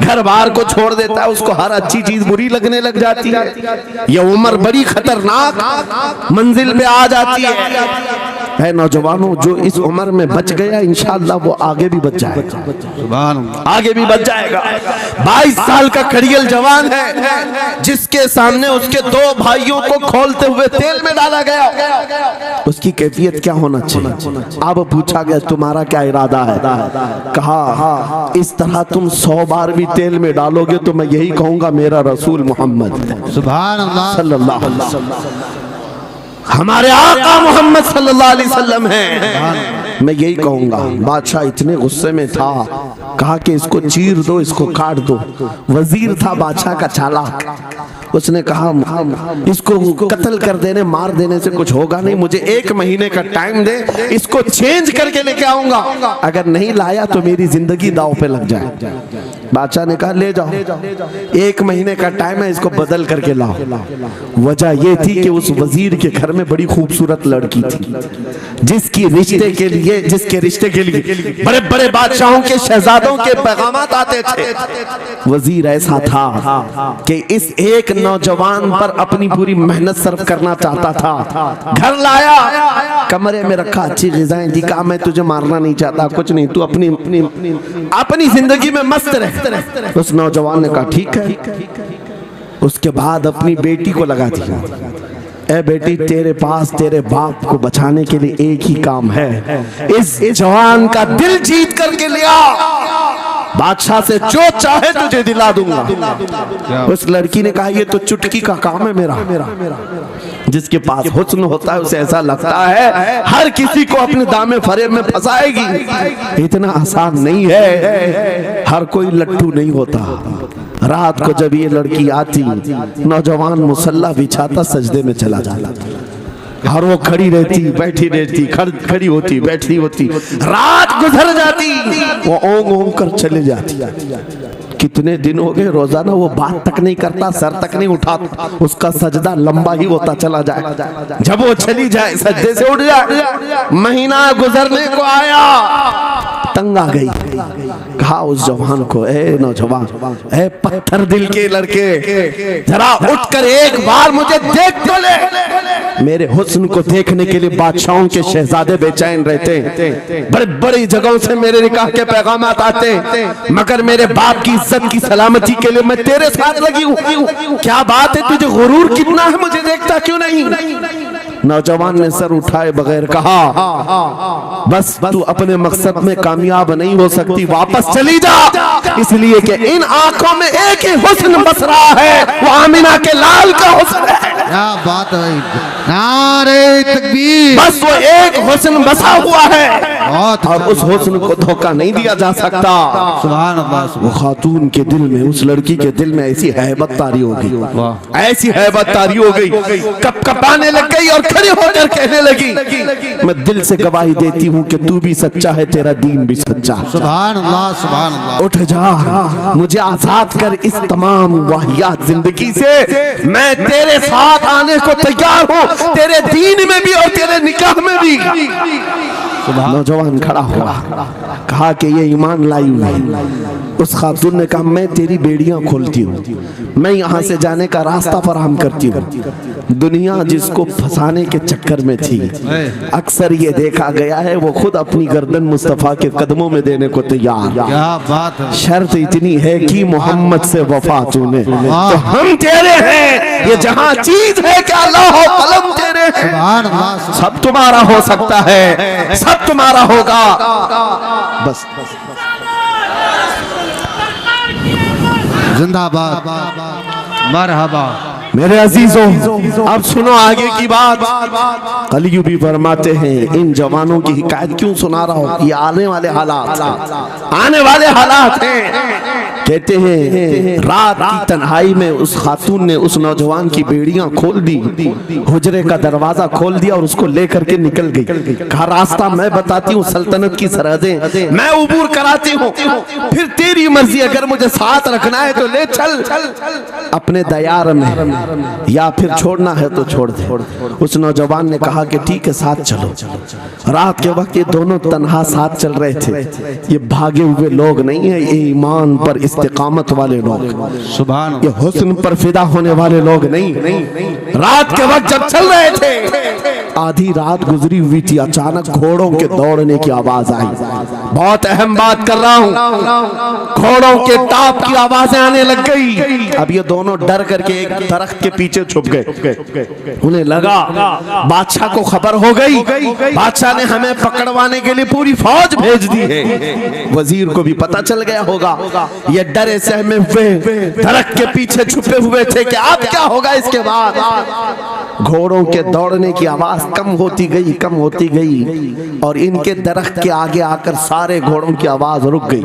घर बार को छोड़ देता है, उसको हर अच्छी चीज बुरी लगने लग जाती है। ये उम्र बड़ी खतरनाक मंजिल पे आ जाती है नौजवानों, जो इस उम्र में बच गया इंशाअल्लाह वो आगे भी बच जाएगा, आगे भी बच जाएगा। 22 साल का कड़ियल जवान है जिसके सामने उसके 2 भाइयों को खोलते हुए तेल में डाला गया, उसकी कैफियत क्या होना चाहिए। अब पूछा गया तुम्हारा क्या इरादा है। कहा इस तरह तुम 100 बार भी तेल में डालोगे तो मैं यही कहूंगा मेरा रसूल मोहम्मद सुभान अल्लाह सल्लल्लाहु अलैहि वसल्लम, हमारे आका मोहम्मद सल्लल्लाहु अलैहि वसल्लम हैं, मैं यही कहूंगा। बादशाह इतने गुस्से में था, कहा कि इसको चीर दो, इसको काट दो। वजीर था बादशाह का चालाक, उसने कहा इसको कत्ल कर देने, मार देने से कुछ होगा नहीं, मुझे 1 महीने का टाइम दे, इसको चेंज करके लेके आऊंगा, अगर नहीं लाया तो मेरी जिंदगी दांव पे लग जाए। बादशाह ने कहा ले जाओ, 1 महीने का टाइम है, इसको बदल करके लाओ। वजह यह थी कि उस वजीर के घर में बड़ी खूबसूरत लड़की थी जिसके रिश्ते के लिए बड़े बड़े बादशाहों के शहजादों के पैगामात आते थे। वजीर ऐसा था कि इस एक नौजवान पर अपनी पूरी मेहनत सर्फ करना चाहता था। घर लाया, कमरे में रखा, अच्छी ग़िज़ाएं दी, कहा मैं तुझे मारना नहीं चाहता, कुछ नहीं, तू अपनी जिंदगी में मस्त रह। उस नौजवान ने कहा ठीक है। उसके बाद अपनी बेटी को लगा दिया, ए बेटी तेरे पास तेरे बाप को बचाने के लिए एक ही काम है, इस जवान का दिल जीत करके लिया, बादशाह से जो चाहे तुझे दिला दूंगा। उस लड़की ने कहा ये तो चुटकी का काम है मेरा। जिसके पास हुस्न होता है उसे ऐसा लगता है हर किसी को अपने दामे फरेब में फंसाएगी। इतना आसान नहीं है, हर कोई लट्टू नहीं होता, रात को जब ये लड़की आती, नौजवान मुसल्ला बिछाता, सजदे में चला जाता और वो खड़ी रहती, बैठी रहती, खड़ी होती, बैठी होती, रात गुजर जाती, वो ओंग ओंग कर चले जाती। कितने दिन हो गए, रोजाना वो बात तक नहीं करता, सर तक नहीं उठाता, उसका सजदा लंबा ही होता चला जाए। जब वो चली जाए, सजदे से उठ जाए, महीना गुजरने को आया, तंग आ गई, कहा उस जवान को, ए नौजवान, ए पत्थर दिल के लड़के, जरा उठकर एक बार मुझे देख तो ले। मेरे हुस्न को देखने के लिए बादशाहों के शहजादे बेचैन रहते हैं, बड़े बड़ी जगहों से मेरे निकाह के पैगाम आते हैं, मगर मेरे बाप की इज्जत की सलामती के लिए मैं तेरे साथ लगी हूँ। क्या बात है, तुझे गुरूर कितना है, मुझे देखता क्यों नहीं? नौजवान ने सर उठाए बगैर कहा, बस तू अपने मकसद में कामयाब नहीं हो सकती, वापस चली जा, इसलिए कि इन आंखों में एक ही हुस्न बस रहा है, वो आमिना के लाल का हुस्न है। क्या बात है, नारे तकबीर। बस वो एक हुस्न बसा हुआ है और उस हुस्न को धोखा नहीं दिया जा सकता। सुभान अल्लाह। वो खातून के दिल में, उस लड़की के दिल में ऐसी हैबत तारी हो गई, ऐसी हैबत तारी हो गई, कपकपाने लग गई और खड़े होकर कहने लगी, मैं दिल से गवाही देती हूँ कि तू भी सच्चा है, तेरा दीन भी सच्चा है। सुभान अल्लाह, सुभान अल्लाह। उठ जा, मुझे आजाद कर इस तमाम वाहियात जिंदगी से, मैं तेरे साथ आने को तैयार हूँ, तेरे दीन में भी और तेरे निकाह में भी। नौजवान खड़ा हुआ, कहा कि ये ईमान लाई हुई। उस खातून ने कहा, मैं तेरी बेड़ियां खोलती हूँ, मैं यहाँ से जाने का रास्ता फराहम करती हूँ। दुनिया जिसको फंसाने के चक्कर में थी, अक्सर ये देखा गया है, वो खुद अपनी गर्दन मुस्तफा के कदमों में देने को तैयार। क्या बात है। शर्त इतनी है कि मोहम्मद से वफा तूने, तो हम तेरे हैं, ये जहाँ चीज है क्या अल्लाह कलम तेरे हैं, सब तुम्हारा हो सकता है, सब तुम्हारा होगा। बस जिंदाबाद, मरहबा। मेरे अजीजों, अब सुनो आगे की बात। कलियू भी फरमाते हैं, इन जवानों की हिकायत क्यों सुना रहा हूं, ये आने वाले हालात, आने वाले हालात हैं। कहते हैं रात की तन्हाई में उस खातून ने उस नौजवान की बेड़ियां खोल दी, हुजरे का दरवाजा खोल दिया और उसको लेकर के निकल गई। कहा, रास्ता मैं बताती हूँ, सल्तनत की सरहदें मैं उबूर कराती हूँ, फिर तेरी मर्जी, अगर मुझे साथ रखना है तो ले चल अपने दयार में, या फिर छोड़ना है तो छोड़ दे। उस नौजवान ने कहा कि ठीक है, साथ चलो। रात के वक्त ये दोनों तन्हा साथ चल रहे थे। ये भागे हुए लोग नहीं है, ये ईमान पर इस्तिकामत वाले लोग, सुभान, ये हुस्न पर फिदा होने वाले लोग नहीं। रात के वक्त जब चल रहे थे, आधी रात गुजरी हुई थी, अचानक घोड़ों के दौड़ने की आवाज आई। बहुत अहम बात कर रहा हूँ, घोड़ों के ताप की आवाजें आने लग गई। अब ये दोनों डर करके एक दरख्त के पीछे छुप गए। उन्हें लगा बादशाह को खबर हो गई, बादशाह ने हमें पकड़वाने के लिए पूरी फौज भेज दी है। वजीर को भी पता चल गया होगा। ये डरे सहमे हुए दरख्त के पीछे छुपे हुए थे कि अब क्या होगा इसके बाद। घोड़ों के दौड़ने की आवाज कम होती गई, कम होती गई, और इनके दरख्त के आगे आकर सारे घोड़ों की आवाज रुक गई,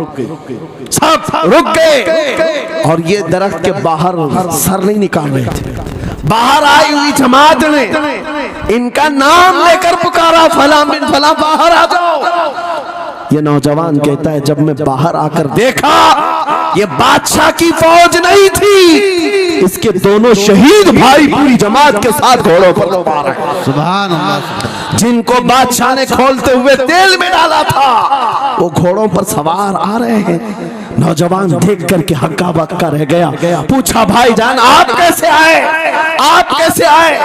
सब रुक गए। और ये दरख्त के बाहर सर नहीं निकाल रहे थे। बाहर आई हुई जमात ने इनका नाम लेकर पुकारा, फला बिन फला, बाहर आ जाओ। ये नौजवान कहता है, जब मैं बाहर आकर देखा, ये बादशाह की फौज नहीं थी, इसके दोनों शहीद भाई पूरी जमात के साथ घोड़ों पर सवार हैं। सुभान अल्लाह। जिनको बादशाह ने खोलते हुए तेल में डाला था, वो घोड़ों पर सवार आ रहे हैं। नौजवान देख करके हक्का बक्का रह गया। पूछा, भाईजान आप कैसे आए, आप कैसे आए?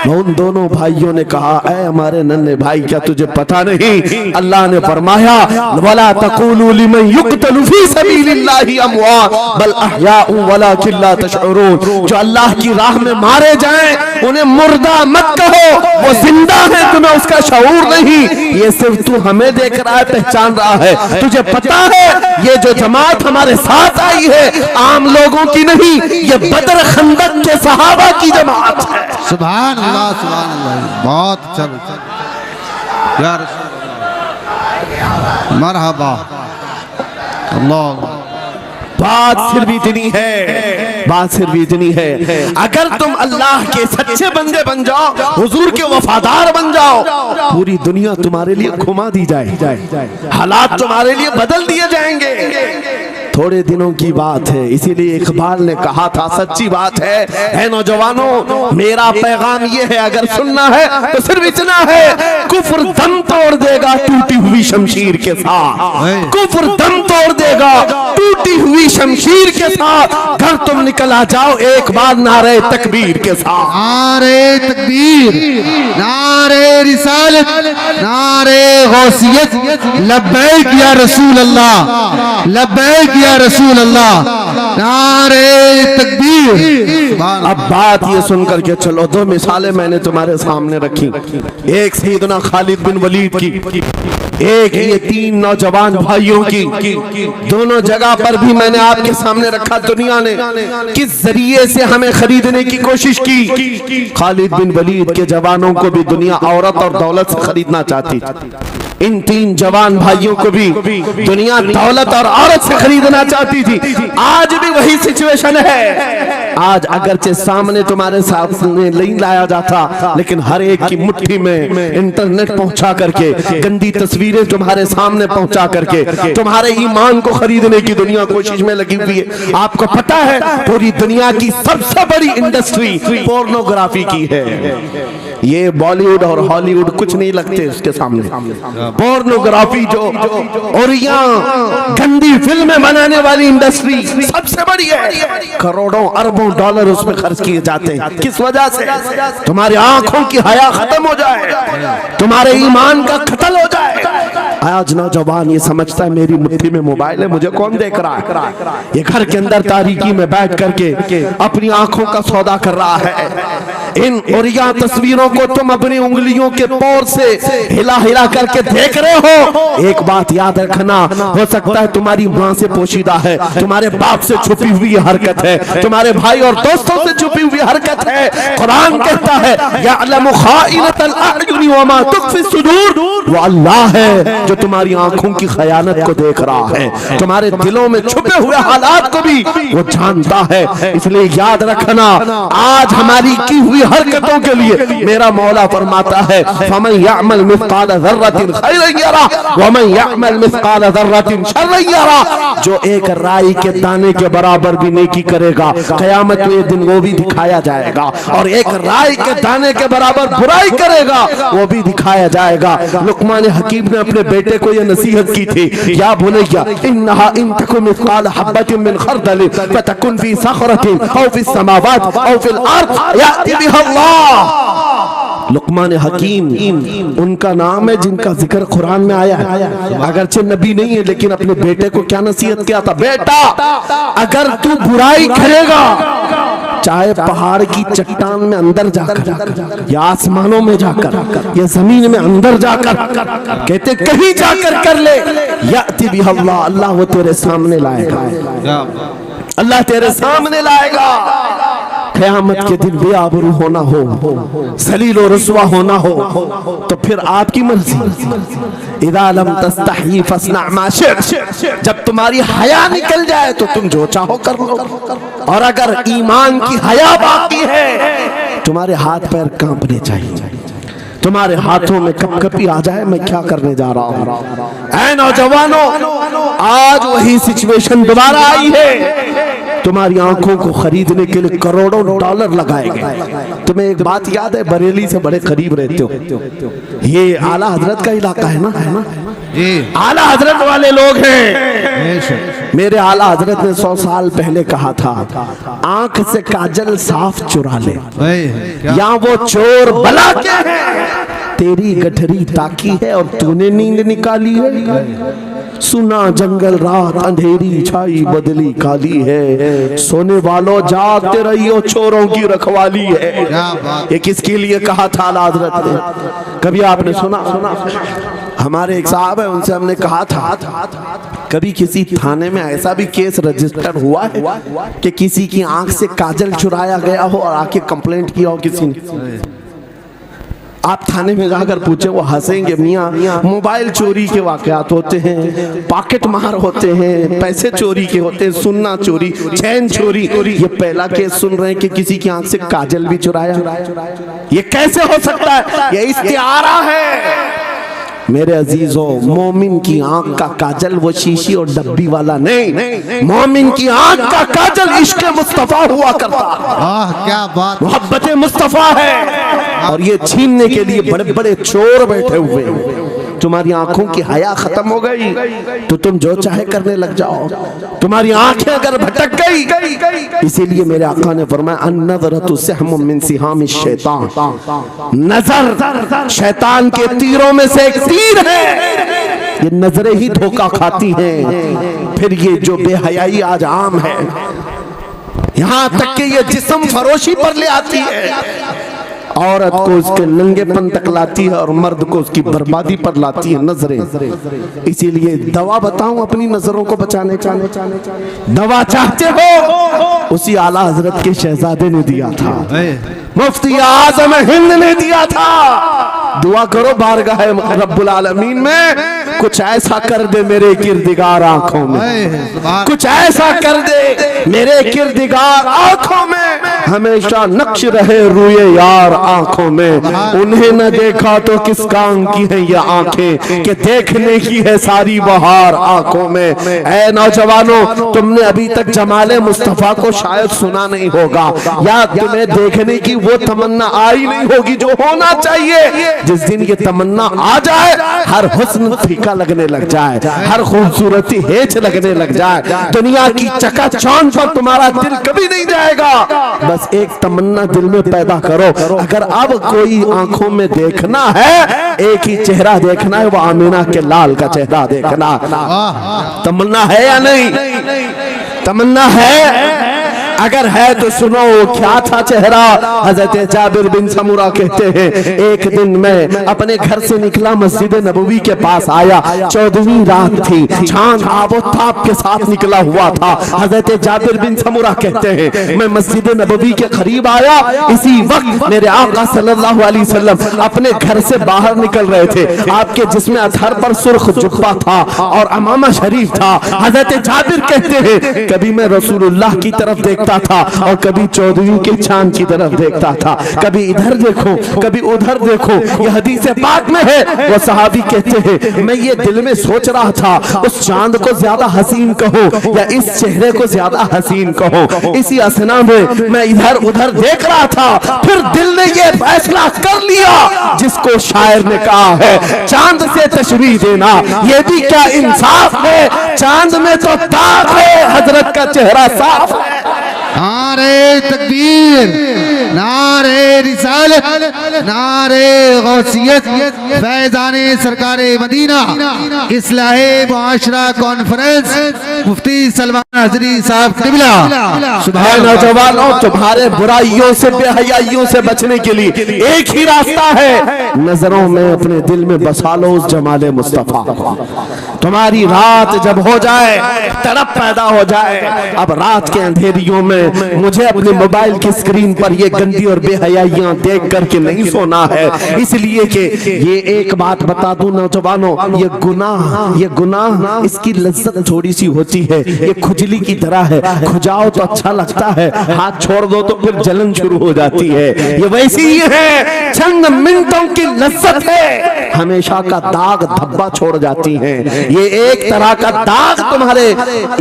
उन दोनों भाइयों ने कहा, ऐ हमारे नन्हे भाई, क्या तुझे पता नहीं, अल्लाह ने फरमाया, वला तक़ूलू लिमन युक़तलु फी सबीलिल्लाहि अमवात बल अहयाउ वलाकिन ला तशउरून। जो अल्लाह की राह में मारे जाएं, उन्हें मुर्दा मत कहो, वो जिंदा है, तुम्हें उसका शऊर नहीं। ये सिर्फ तू हमें देख रहा है, पहचान रहा है। तुझे पता है ये जो जमात हमारे साथ आई है आम लोगों की नहीं, ये बदर खंदक के सहाबा की जमात है। सुभान अल्लाह, सुभान अल्लाह। बहुत अच्छा यार, मरहबा। अल्लाह बात सिर्फ इतनी है, बात सिर्फ इतनी है, अगर तुम अल्लाह के सच्चे बंदे बन जाओ, हुजूर के वफादार बन जाओ, पूरी दुनिया तुम्हारे लिए घुमा दी जाए, हालात तुम्हारे लिए बदल दिए जाएंगे। थोड़े दिनों की बात है, इसीलिए इकबाल ने कहा था, सच्ची बात है नौजवानों, मेरा पैगाम ये है, अगर सुनना है तो सिर्फ इतना है, कुफ्र दम तोड़ देगा टूटी हुई शमशीर के साथ, कुफ्र दम तोड़ देगा टूटी हुई शमशीर के साथ। घर तुम निकल आ जाओ एक बार नारे तकबीर के साथ। नारे तकबीर, नारे रिसालत, नारे गौसियत, लब्बैक या रसूल अल्लाह, लब्बैक या रसूल अल्लाह, नारे तकबीर। अब बात ये सुनकर के चलो, दो मिसालें मैंने तुम्हारे सामने रखी, एक सैयदना खालिद बिन वलीद की, एक ये तीन नौजवान भाइयों की। दोनों जगह पर भी मैंने आपके सामने रखा दुनिया ने किस जरिए से हमें खरीदने की कोशिश की। खालिद बिन वलीद के जवानों को भी दुनिया औरत और दौलत से खरीदना चाहती थी, इन तीन जवान भाइयों को भी दुनिया दौलत और औरत से खरीदना चाहती थी। आज भी वही सिचुएशन है। आज अगरचे सामने तुम्हारे सामने नहीं लाया जाता, लेकिन हर एक की मुट्ठी में इंटरनेट पहुंचा करके, गंदी तस्वीरें तुम्हारे सामने पहुंचा करके तुम्हारे ईमान को खरीदने की दुनिया कोशिश में लगी हुई है। आपको पता है पूरी दुनिया की सबसे बड़ी इंडस्ट्री पोर्नोग्राफी की है। ये बॉलीवुड और हॉलीवुड कुछ नहीं लगते उसके सामने। पोर्नोग्राफी जो और यहाँ गंदी फिल्में बनाने वाली इंडस्ट्री सबसे बड़ी है, करोड़ों अरबों डॉलर उसमें खर्च किए जाते हैं। किस वजह से? तुम्हारी आंखों की हया खत्म हो जाए, तुम्हारे ईमान का कत्ल हो जाए। आज नौजवान ये समझता है मेरी मुट्ठी में मोबाइल है, मुझे कौन देख रहा है। ये घर के अंदर तारीकी में बैठ करके अपनी आंखों का सौदा कर रहा है। इन और यहाँ तस्वीरों को तुम अपनी उंगलियों के पोर से हिला हिला करके देख रहे हो। एक बात याद रखना, हो सकता है तुम्हारी माँ से पोशीदा है, तुम्हारे बाप से छुपी हुई हरकत है, तुम्हारे भाई और दोस्तों से छुपी हुई हरकत है। कुरान कहता है यअलमु खाइनतल अयुनि व मा तुख्फी सुदूर, वो अल्लाह है जो तुम्हारी आंखों की खयानत को देख रहा है, तुम्हारे दिलों में छुपे हुए हालात को भी वो जानता है। इसलिए याद रखना, आज हमारी की हुई हरकतों के लिए मेरा मौला फरमाता है फमन यअमल मिस्काल ज़र्रतिन खैरन यरा व मन यअमल मिस्काल ज़र्रतिन शर्रन यरा। जो एक राई के दाने के बराबर भी नेकी करेगा, क़यामत में दिन वो भी दिखाया जाएगा, और एक राई के दाने के बराबर बुराई करेगा वो भी दिखाया जाएगा। लुक़मान हकीम ने अपने बेटे को ये नसीहत की थी, या बुनय्या इन्नहा इन तकुन मिस्काल हब्बतिन मिन खर्दलिन फतकुन फी सखरतिन औ फी समावात औ फिल अर्द याति बिहा अल्लाह। लुक़मान हकीम उनका नाम है जिनका जिक्र कुरान में आया है। अगरचे नबी नहीं है, लेकिन अपने बेटे को क्या नसीहत किया था, बेटा अगर तू बुराई करेगा, चाहे पहाड़ की चट्टान में अंदर जाकर या आसमानों में जाकर या जमीन में अंदर जाकर, कहते कहीं जाकर कर ले, याति बिहा अल्लाह, अल्लाह वो तेरे सामने लाएगा, अल्लाह तेरे सामने लाएगा। क़यामत के दिन बेआबरू होना हो, सलील और रसवा होना हो, तो फिर आपकी मर्जी। इज़ा लम तस्तही फस्ना मा शि'त, जब तुम्हारी हया निकल जाए तो तुम जो चाहो कर लो, और अगर ईमान की हया बाकी है, तुम्हारे हाथ पैर कांपने चाहिए, तुम्हारे हाथों में कपकपी आ जाए मैं क्या करने जा रहा हूँ। ऐ नौजवानों, आज वही सिचुएशन दोबारा आई है। तुम्हारी आंखों को खरीदने के लिए करोड़ों डॉलर लगाए गए। तुम्हें एक बात याद है, बरेली से बड़े करीब रहते हो, ये आला हजरत का इलाका है ना? जी, आला हजरत वाले लोग हैं। मेरे आला हजरत ने 100 साल पहले कहा था, आंख से काजल साफ चुरा ले, या वो चोर बला के है, तेरी गठरी ताकी है और तूने नींद निकाली है। सुना जंगल रात अंधेरी छाई बदली काली है, सोने वालों जागते रहियो चोरों की रखवाली है। ये किसके लिए कहा था आला हजरत ने? कभी आपने सुना? हमारे एक साहब है, उनसे हमने कहा था कभी किसी थाने में ऐसा भी केस रजिस्टर हुआ है कि किसी की आंख से काजल चुराया गया हो और आके कंप्लेंट किया हो किसी ने? आप थाने में जाकर पूछे, वो हंसेंगे। मियाँ, मोबाइल चोरी के वाकयात होते हैं, पॉकेट मार होते हैं, पैसे चोरी के होते हैं, सुन्ना चोरी, चैन चोरी। ये पहला केस सुन रहे हैं कि किसी की आंख से काजल भी चुराया। ये कैसे हो सकता है? ये इस्तिआरा है। मेरे अजीजों, मोमिन की आंख का काजल वो शीशी और डब्बी वाला नहीं, मोमिन की आंख का काजल इश्क मुस्तफा हुआ करता। क्या बात, मोहब्बत मुस्तफा है। और ये छीनने के लिए बड़े बड़े चोर बैठे हुए हैं। तुम्हारी आंखों की हया खत्म हो गई तो तुम जो चाहे करने लग जाओ। तुम्हारी आंखें अगर भटक गई, इसीलिए मेरे आका ने फरमाया, अन-नज़रतु सहमुम मिन सिहामिश शैतान, नजर शैतान के तीरों में से एक तीर है। ये नजरें ही धोखा खाती हैं। फिर ये जो बेहयाई आज आम है, यहां तक कि ये जिस्म फरोशी पर ले आती है। औरत को उसके नंगेपन तक लाती है और मर्द को उसकी बर्बादी पर लाती है नजरें। इसीलिए दवा बताऊं अपनी नजरों को बचाने का? दवा चाहते हो? उसी आला हजरत के शहजादे ने दिया था, मुफ्ती आजम हिंद ने दिया था। दुआ करो बारगाह रब्बुल आलमीन में कुछ ऐसा कर दे मेरे किरदिगार आंखों में, कुछ ऐसा कर दे मेरे किरदिगार आंखों में, हमेशा नक्श रहे रूए यार आंखों में। उन्हें न देखा तो किस काम की है ये आंखें, कि देखने की है सारी बहार आंखों में। ऐ नौजवानों, तुमने अभी तक जमाले मुस्तफा को शायद सुना नहीं होगा, या तुम्हें देखने की वो तमन्ना आई नहीं होगी जो होना चाहिए। जिस दिन ये तमन्ना आ जाए, हर हुस्न फीका लगने लग जाए, हर खूबसूरती हेच लगने लग जाए, दुनिया की चकाचौंध पर तुम्हारा दिल कभी नहीं जाएगा। बस एक तमन्ना दिल में पैदा करो, अगर अब कोई आंखों में देखना है, एक ही चेहरा देखना है, वो आमीना के लाल का चेहरा देखना। तमन्ना है या नहीं? तमन्ना है? अगर है तो सुनो, क्या था चेहरा? हजरत जाबिर बिन समूरा कहते हैं, एक दिन मैं अपने घर से निकला, मस्जिद नबवी के पास आया, 14वीं रात थी, चांद आबोताब के साथ निकला हुआ था। हजरत जाबिर बिन समूरा कहते हैं, मैं मस्जिद नबवी के करीब आया, इसी वक्त मेरे आका सल्लल्लाहु अलैहि वसल्लम अपने घर से बाहर निकल रहे थे। आपके जिस्म अतहर पर सुर्ख जुब्बा था और अमामा शरीफ था। हजरत जाबिर कहते हैं, कभी मैं रसूलुल्लाह की तरफ देखता था और कभी 14वीं के चांद की तरफ देखता था, कभी इधर देखो कभी उधर देखो। ये हदीस पाक में है। वो सहाबी कहते हैं, मैं ये दिल में सोच रहा था, उस चांद को ज्यादा हसीन कहो या इस चेहरे को ज्यादा हसीन कहो। इसी असना में मैं इधर उधर देख रहा था, फिर दिल ने ये फैसला कर लिया जिसको शायर ने कहा है, चांद से तशबीह देना ये भी क्या इंसाफ है, चांद में तो दाग है, हजरत का चेहरा साफ है। नारे तकबीर, नारे रिसालत, नारे गौसियत, फैज़ाने सरकारे मदीना, इस्लाहे मुआशरा कॉन्फ्रेंस, मुफ्ती सलमान हज़री साहब क़िबला। सुभान नौजवानों, तुम्हारे बुराइयों से बेहयाइयों से बचने के लिए एक ही रास्ता है, नजरों में अपने दिल में बसा लो उस जमाले मुस्तफा। तुम्हारी रात जब हो जाए, तड़प पैदा हो जाए, अब रात के अंधेरियों में मुझे अपने मोबाइल की स्क्रीन पर ये गंदी और बेहयाइयां देख करके नहीं सोना है। इसलिए कि ये एक बात बता दूं नौजवानों, ये गुनाह इसकी लज्जत थोड़ी सी होती है, ये खुजली की तरह है, खुजाओ तो अच्छा लगता है, हाथ छोड़ दो तो फिर जलन शुरू हो जाती है। ये वैसी ही है, चंद मिनटों की लज्जत है, हमेशा का दाग धब्बा छोड़ जाती है। ये एक तरह का दाग तुम्हारे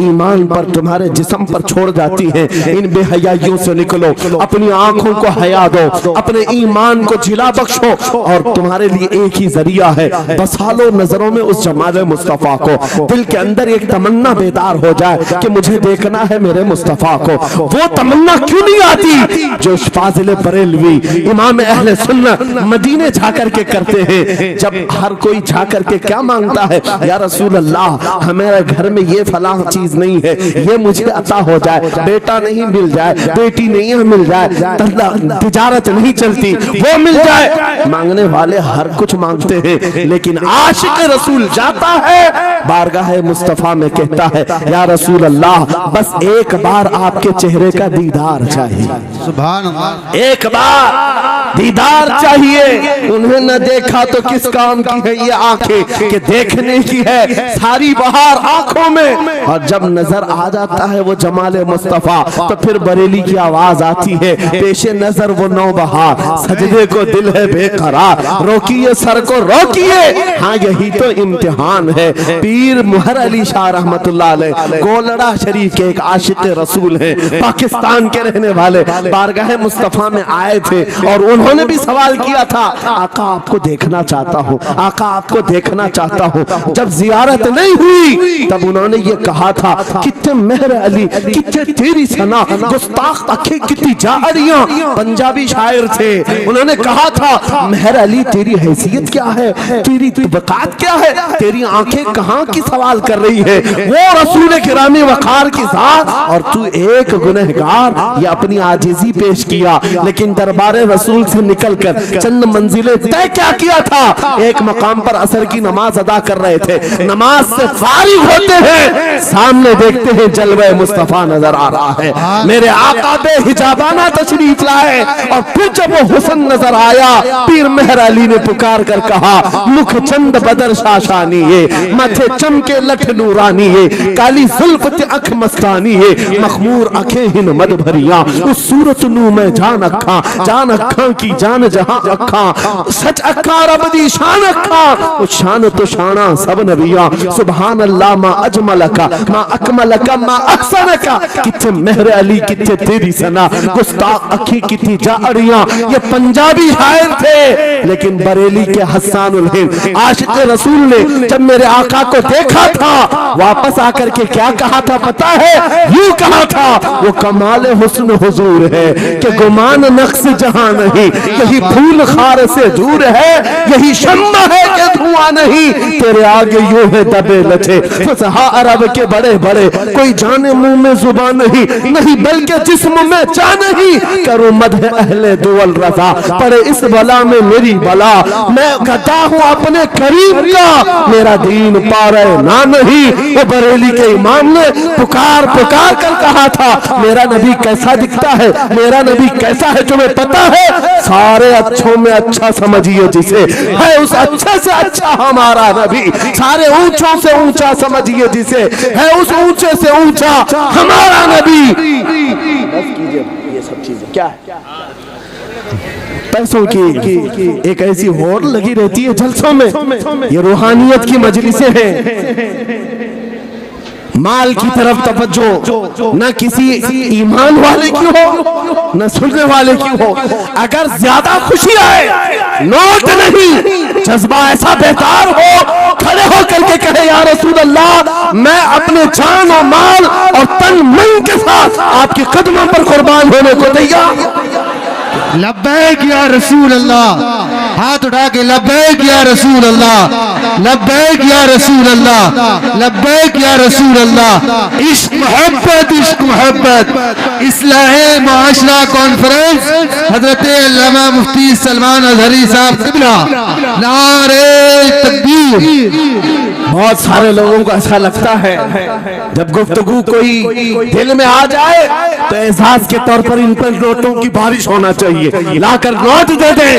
ईमान पर, तुम्हारे जिस्म पर छोड़ जाती है। इन बेहयाइयों से निकलो, अपनी आंखों को हया दो, अपने ईमान को जिला बख्शो, और तुम्हारे लिए एक ही जरिया है, बसा लो नजरों में उस जमाले मुस्तफा को। दिल के अंदर एक तमन्ना बेदार हो जाए कि मुझे देखना है मेरे मुस्तफा को। वो तमन्ना क्यों नहीं आती जो फाजिल बरेलवी इमाम अहले सुन्नत मदीने जाकर के करते हैं? जब हर कोई जाकर के क्या मांगता है, या रसूल अल्लाह हमारे घर में ये फलां चीज नहीं है, ये मुझे अता हो जाए, बेटा नहीं मिल जाए, बेटी नहीं मिल जाए, तिजारत नहीं चलती, वो मिल जाए। मांगने वाले हर कुछ मांगते हैं, लेकिन आशिक रसूल जाता है बारगाह मुस्तफ़ा में कहता है, या रसूल अल्लाह, बस एक बार आपके चेहरे का दीदार चाहिए, सुभान अल्लाह, एक बार दीदार चाहिए। उन्हें न देखा तो किस काम की है ये आंखें कि देखने की है सारी बहार आंखों में। और जब नजर आ जाता है वो जमाले मुस्तफा, तो फिर बरेली की आवाज आती है, पेशे नजर वो नौबहार, सजदे को दिल है बेकरार, रोकिए सर को रोकिए, हाँ यही तो इम्तिहान है। पीर मुहर अली शाह रहमतुल्लाह अलैह गोलड़ा शरीफ के एक आशिक रसूल हैं, पाकिस्तान के रहने वाले, बारगाह मुस्तफा में आए थे और उन्होंने भी सवाल किया था, आका आपको देखना चाहता हूँ, आका आपको देखना चाहता हूँ। जब जियारत नहीं हुई तब उन्होंने ये कहा था, कितने मेहर अली, कितने तेरी सना, गुस्ताख आंखें कितनी जाड़ियां। पंजाबी शायर थे, उन्होंने कहा था, मेहर अली तेरी हैसियत क्या है, तेरी तबकात क्या है, तेरी आंखें कहाँ की सवाल कर रही है, वो रसूल किरामी वकार की जात और तू एक गुनहगार। ये अपनी आजिजी पेश किया, लेकिन दरबारे रसूल से निकलकर चंद मंजिलें तय क्या किया था। एक मकाम पर असर की नमाज अदा कर रहे थे, नमाज से फारिग होते हैं, सामने देखते हैं जलवे मुस्तफा नजर आ रहा है, मेरे आका बे हिजाबाना तशरीफ लाए। और फिर जब वो हुस्न नजर आया, पीर मेहर अली ने पुकार कर कहा, मुख चंद बदर शाशानी है, माथे चमके लठ नूरानी है, काली जुल्फ ते अख मस्तानी है, मखमूर अखें हिन मद भरिया, उस सूरत नू मैं जान अखा की जान जहां अखा, सच अखा रब दी शान अखा, उस शान तो शाना सब नबिया, सुभान अल्लाह मा अजमल का मा अकमल का मा अहसन का, कितने मेहर अली कितने तेरी सना, गुस्ताख अखी कितनी जाड़ियां। ये पंजाबी शायर थे, लेकिन बरेली के हस्सानुल हिंद आशिक रसूल ने जब मेरे आका को देखा था, वापस आकर के क्या कहा था पता है, यूं कहा था, वो कमाल हुस्न हुजूर है कि गुमान नक्श जहां नहीं, यही फूल खार से दूर है, यही शम्मा है कि धुआं नहीं, तेरे आगे यूं है दबे लचे फसहा अरब के बड़े बड़े, कोई जाने मुंह में जुबान नहीं, नहीं बल्कि जिस्म में चाह नहीं, करो मदह अहले दुअल रजा, पड़े इस बला में मेरी बला, मैं गदा हूं अपने करीब का, मेरा दीन पा रहे ना नहीं। वो बरेली के इमाम ने पुकार पुकार कर कहा था, मेरा नबी कैसा दिखता है, मेरा नबी कैसा है, तुम्हें पता है, सारे अच्छों में अच्छा समझिए जिसे, है उस अच्छे से अच्छा हमारा नबी, सारे ऊंचों से ऊंचा समझिए जिसे, है उस ऊंचे से ऊंचा हमारा नबी। बस कीजिए ये सब चीजें क्या है, पैसों की एक ऐसी होड़ लगी रहती है जलसों में, ये रूहानियत की मजलिसें हैं। माल की तरफ तवज्जो न किसी ईमान वाले की हो न सुनने वाले की हो, अगर ज्यादा खुशी आए नोट नहीं, जज्बा ऐसा बेकार हो, खड़े हो करके कहे, या रसूल अल्लाह, मैं अपने जान और माल और तन मन के साथ आपके कदमों पर कुर्बान होने को तैयार। लब्बैक या रसूल अल्लाह, हाथ उठा के लब्बैक या रसूल अल्लाह, लब्बैक या रसूल अल्लाह, लब्बैक या रसूल अल्लाह। इश्क मोहब्बत इस्लाहे माशरा कॉन्फ्रेंस हजरत अल्लामा मुफ्ती सलमान अजहरी साहब किबला, नारे तकबीर। बहुत सारे लोगों को ऐसा लगता है जब गुफ्तगू कोई दिल में आ जाए तो एहसास के तौर पर इन पर नोटों की बारिश होना चाहिए, लाकर नोट दे दे।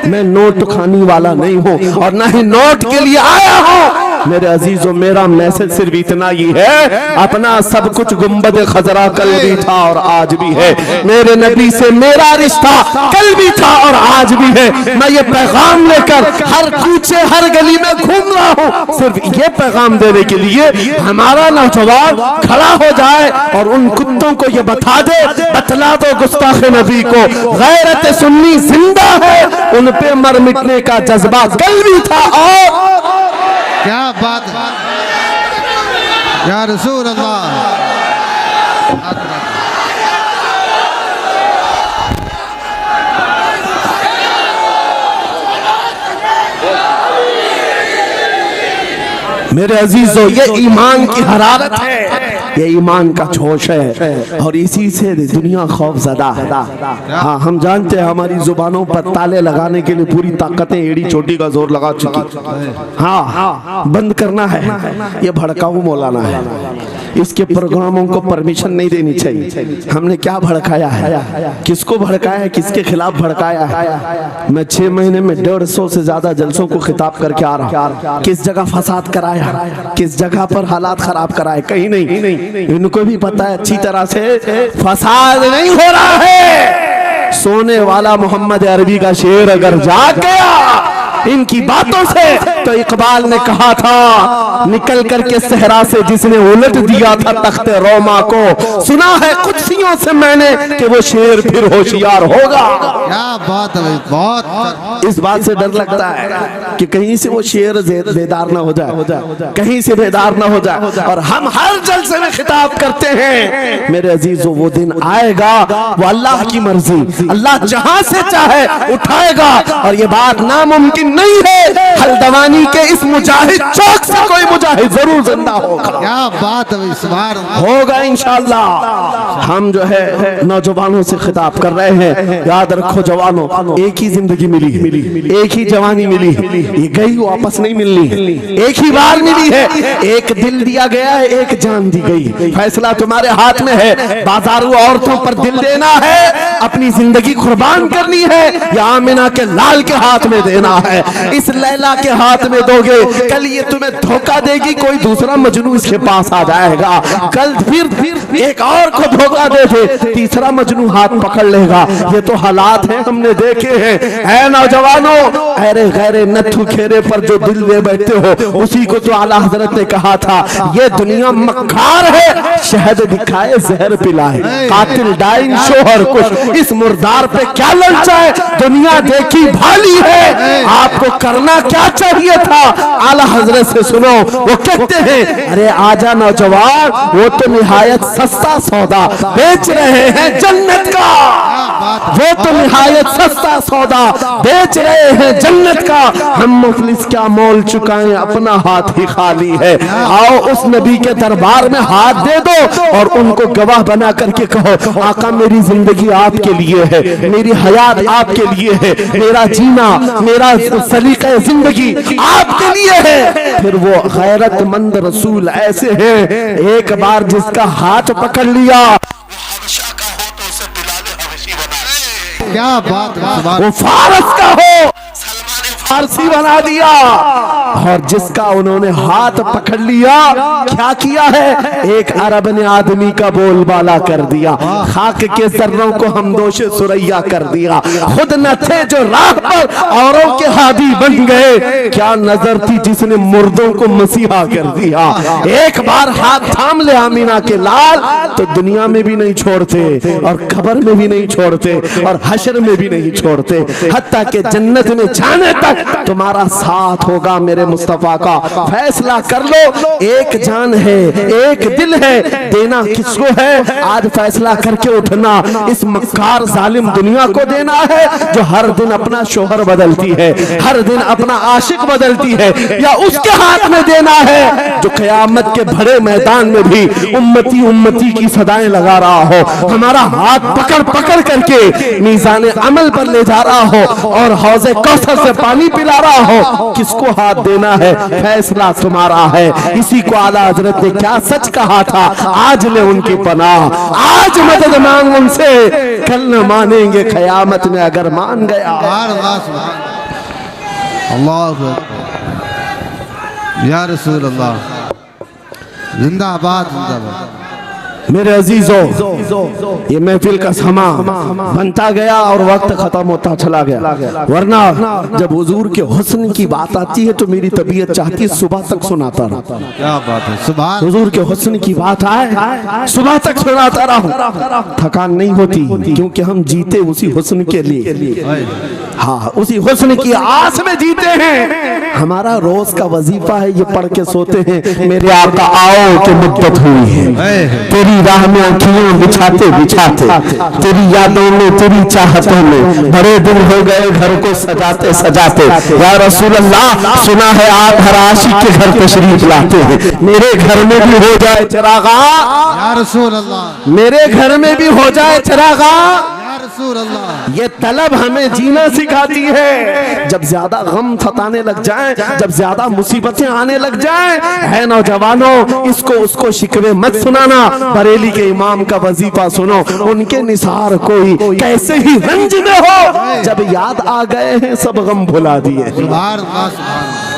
मैं नोट खाने वाला नहीं हूँ और ना ही नोट के लिए आया हूँ। मेरे अजीजों, मेरा मैसेज सिर्फ इतना ही है, अपना सब कुछ गुंबद खजरा कल भी था और आज भी है, मेरे नबी से मेरा रिश्ता कल भी था और आज भी है। मैं ये पैगाम लेकर हर कूचे हर गली में घूम रहा हूँ, सिर्फ ये पैगाम देने के लिए हमारा नौजवान खड़ा हो जाए और उन कुत्तों को ये बता दे, बतला दो गुस्ताख नबी को, गैरत सुन्नी जिंदा है, उन पे मर मिटने का जज्बा कल भी था और क्या बात है या रसूल अल्लाह। मेरे अजीजों, ये ईमान की हरारत है, ये ईमान का जोश है, और इसी से दुनिया खौफजदा है। हाँ, हम जानते हैं हमारी जुबानों पर ताले लगाने के लिए पूरी ताकतें एड़ी चोटी का जोर लगा चुकी। हाँ, बंद करना है। ये भड़काऊ मौलाना है, इसके प्रोग्रामों को परमिशन नहीं देनी चाहिए। हमने क्या भड़काया है, किसको भड़काया है, किसके खिलाफ भड़काया है? मैं 6 महीने में 150 से ज्यादा जलसों को खिताब करके आ रहा। किस जगह फसाद कराया, किस जगह पर हालात खराब कराए? कहीं नहीं। इनको भी पता है अच्छी तरह से फसाद नहीं हो रहा है। सोने वाला मोहम्मद अरबी का शेर अगर जाग गया इनकी बातों से, तो इकबाल ने कहा था, निकल करके सहरा से जिसने उलट दिया था तख्ते रोमा को, सुना है कुर्सियों से मैंने कि वो शेर फिर होशियार होगा। क्या बात है, बहुत इस बात से डर लगता है कि कहीं से वो शेर बेदार ना हो जाए, कहीं से बेदार ना हो जाए। और हम हर जलसे में खिताब करते हैं, मेरे अजीजों, वो दिन आएगा, वो अल्लाह की मर्जी, अल्लाह जहां से चाहे उठाएगा, और ये बात नामुमकिन नहीं है। हल्द्वानी के इस मुजाहिद चौक से कोई मुजाहिद जरूर जिंदा होगा। क्या बात है, इस बार होगा इंशाअल्लाह। हम जो है नौजवानों से खिताब कर रहे हैं, याद रखो जवानों, एक ही जिंदगी मिली, एक ही जवानी मिली, ये गई वापस नहीं मिलनी, एक ही बार मिली है। एक दिल दिया गया है, एक जान दी गई। फैसला तुम्हारे हाथ में है। बाजारू औरतों पर दिल देना है, अपनी जिंदगी कुर्बान करनी है, या आमिना के लाल के हाथ में देना है। इस लैला के हाथ में दोगे, कल ये तुम्हें धोखा देगी, कोई दूसरा मजनू इसके पास आ जाएगा। कल फिर एक और को धोखा दे दे, तीसरा मजनू हाथ पकड़ लेगा। ये तो हालात हैं, हमने देखे हैं। ऐ नौजवानों, अरे गैरे नथु खेरे पर जो दिल दे बैठते हो, उसी को तो आला हजरत ने कहा था, ये दुनिया मक्कार है, शहद दिखाए जहर पिलाए, कातिल डाइन शोहर कुछ, इस मुर्दार पे क्या ललचाए, दुनिया देखी भाली है, आपको करना क्या चाहिए था? आला हजरत से सुनो, वो कहते हैं, अरे आजा नौजवान, वो तो निहायत सस्ता सौदा बेच रहे हैं जन्नत का, वो तो निहायत सस्ता सौदा बेच रहे हैं जन्नत का। हम मुफलिस क्या मोल चुकाएं, अपना हाथ ही खाली है। आओ उस नबी के दरबार में हाथ दे दो और उनको गवाह बना करके कहो, आका मेरी जिंदगी आपके लिए है, मेरी हयात आपके लिए है, मेरा जीना, मेरा सलीका जिंदगी आपके लिए है। फिर वो गैरतमंद रसूल ऐसे हैं, एक बार जिसका हाथ पकड़ लिया, क्या बात है, वो फारस का हो, फारसी बना दिया। और जिसका उन्होंने हाथ पकड़ लिया, क्या किया है? एक अरब ने आदमी का बोलबाला कर दिया, खाक के जर्रों को हमदोशे सुरैया कर दिया। खुद न थे जो राह पर औरों के हादी बन गए, क्या नजर थी जिसने मुर्दों को मसीहा कर दिया। एक बार हाथ थाम ले आमीना के लाल, तो दुनिया में भी नहीं छोड़ते, और कब्र में भी नहीं छोड़ते, और हश्र में भी नहीं छोड़ते, हत्ता के जन्नत में जाने तक तुम्हारा साथ होगा। मेरे मुस्तफा का फैसला कर लो, एक जान है, एक दिल है, देना किसको है? आज फैसला करके उठना, इस मक्कार जालिम दुनिया को देना है जो हर दिन अपना शोहर बदलती है, हर दिन अपना आशिक बदलती है, या उसके हाथ में देना है जो क़यामत के बड़े मैदान में भी उम्मती उम्मती की सदाएं लगा रहा हो, हमारा हाथ पकड़ पकड़ करके मीज़ान अमल पर ले जा रहा हो, और हौज़े कौसर से पानी पिला रहा हो। किसको हाथ देना है? फैसला तुम्हारा है। इसी को आला हजरत ने क्या सच कहा था, आज ले उनकी पनाह, आज मदद मांग उनसे, कल न मानेंगे क़यामत में अगर मान गया। अल्लाह या रसूल अल्लाह, जिंदाबाद जिंदाबाद। मेरे अजीजों, ये महफिल का समा बनता गया और वक्त खत्म होता चला गया, वरना जब हुजूर के हुस्न की बात आती है तो मेरी तबीयत चाहती है सुबह तक सुनाता रहूं। क्या बात है, सुबह हुजूर के हुस्न की बात आए, सुबह तक सुनाता रहूं, थकान नहीं होती, क्योंकि हम जीते उसी हुस्न के लिए। हाँ, उसी हुस्न की आस में जीते हैं। हमारा रोज का वजीफा है, ये पढ़ के सोते हैं, मेरे आका आओ कि मुद्दत हुई है तेरी राह में आँखियों बिछाते बिछाते, तेरी यादों में तेरी चाहतों में बड़े दिन हो गए घर को सजाते सजाते। या रसूल अल्लाह, सुना है आप हर आशिक के घर तशरीफ लाते हैं, मेरे घर में भी हो जाए चिरागा, या रसूल अल्लाह, मेरे घर में भी हो जाए चिरागा। या रसूल अल्लाह। ये तलब हमें जीना सिखाती है। जब ज्यादा गम सताने लग जाए, जब ज्यादा मुसीबतें आने लग जाए, है नौजवानों, इसको उसको शिकवे मत सुनाना, बरेली के इमाम का वजीफा सुनो, उनके निसार कोई कैसे ही रंज में हो, जब याद आ गए हैं सब गम भुला दिए, सुभान अल्लाह, सुभान अल्लाह।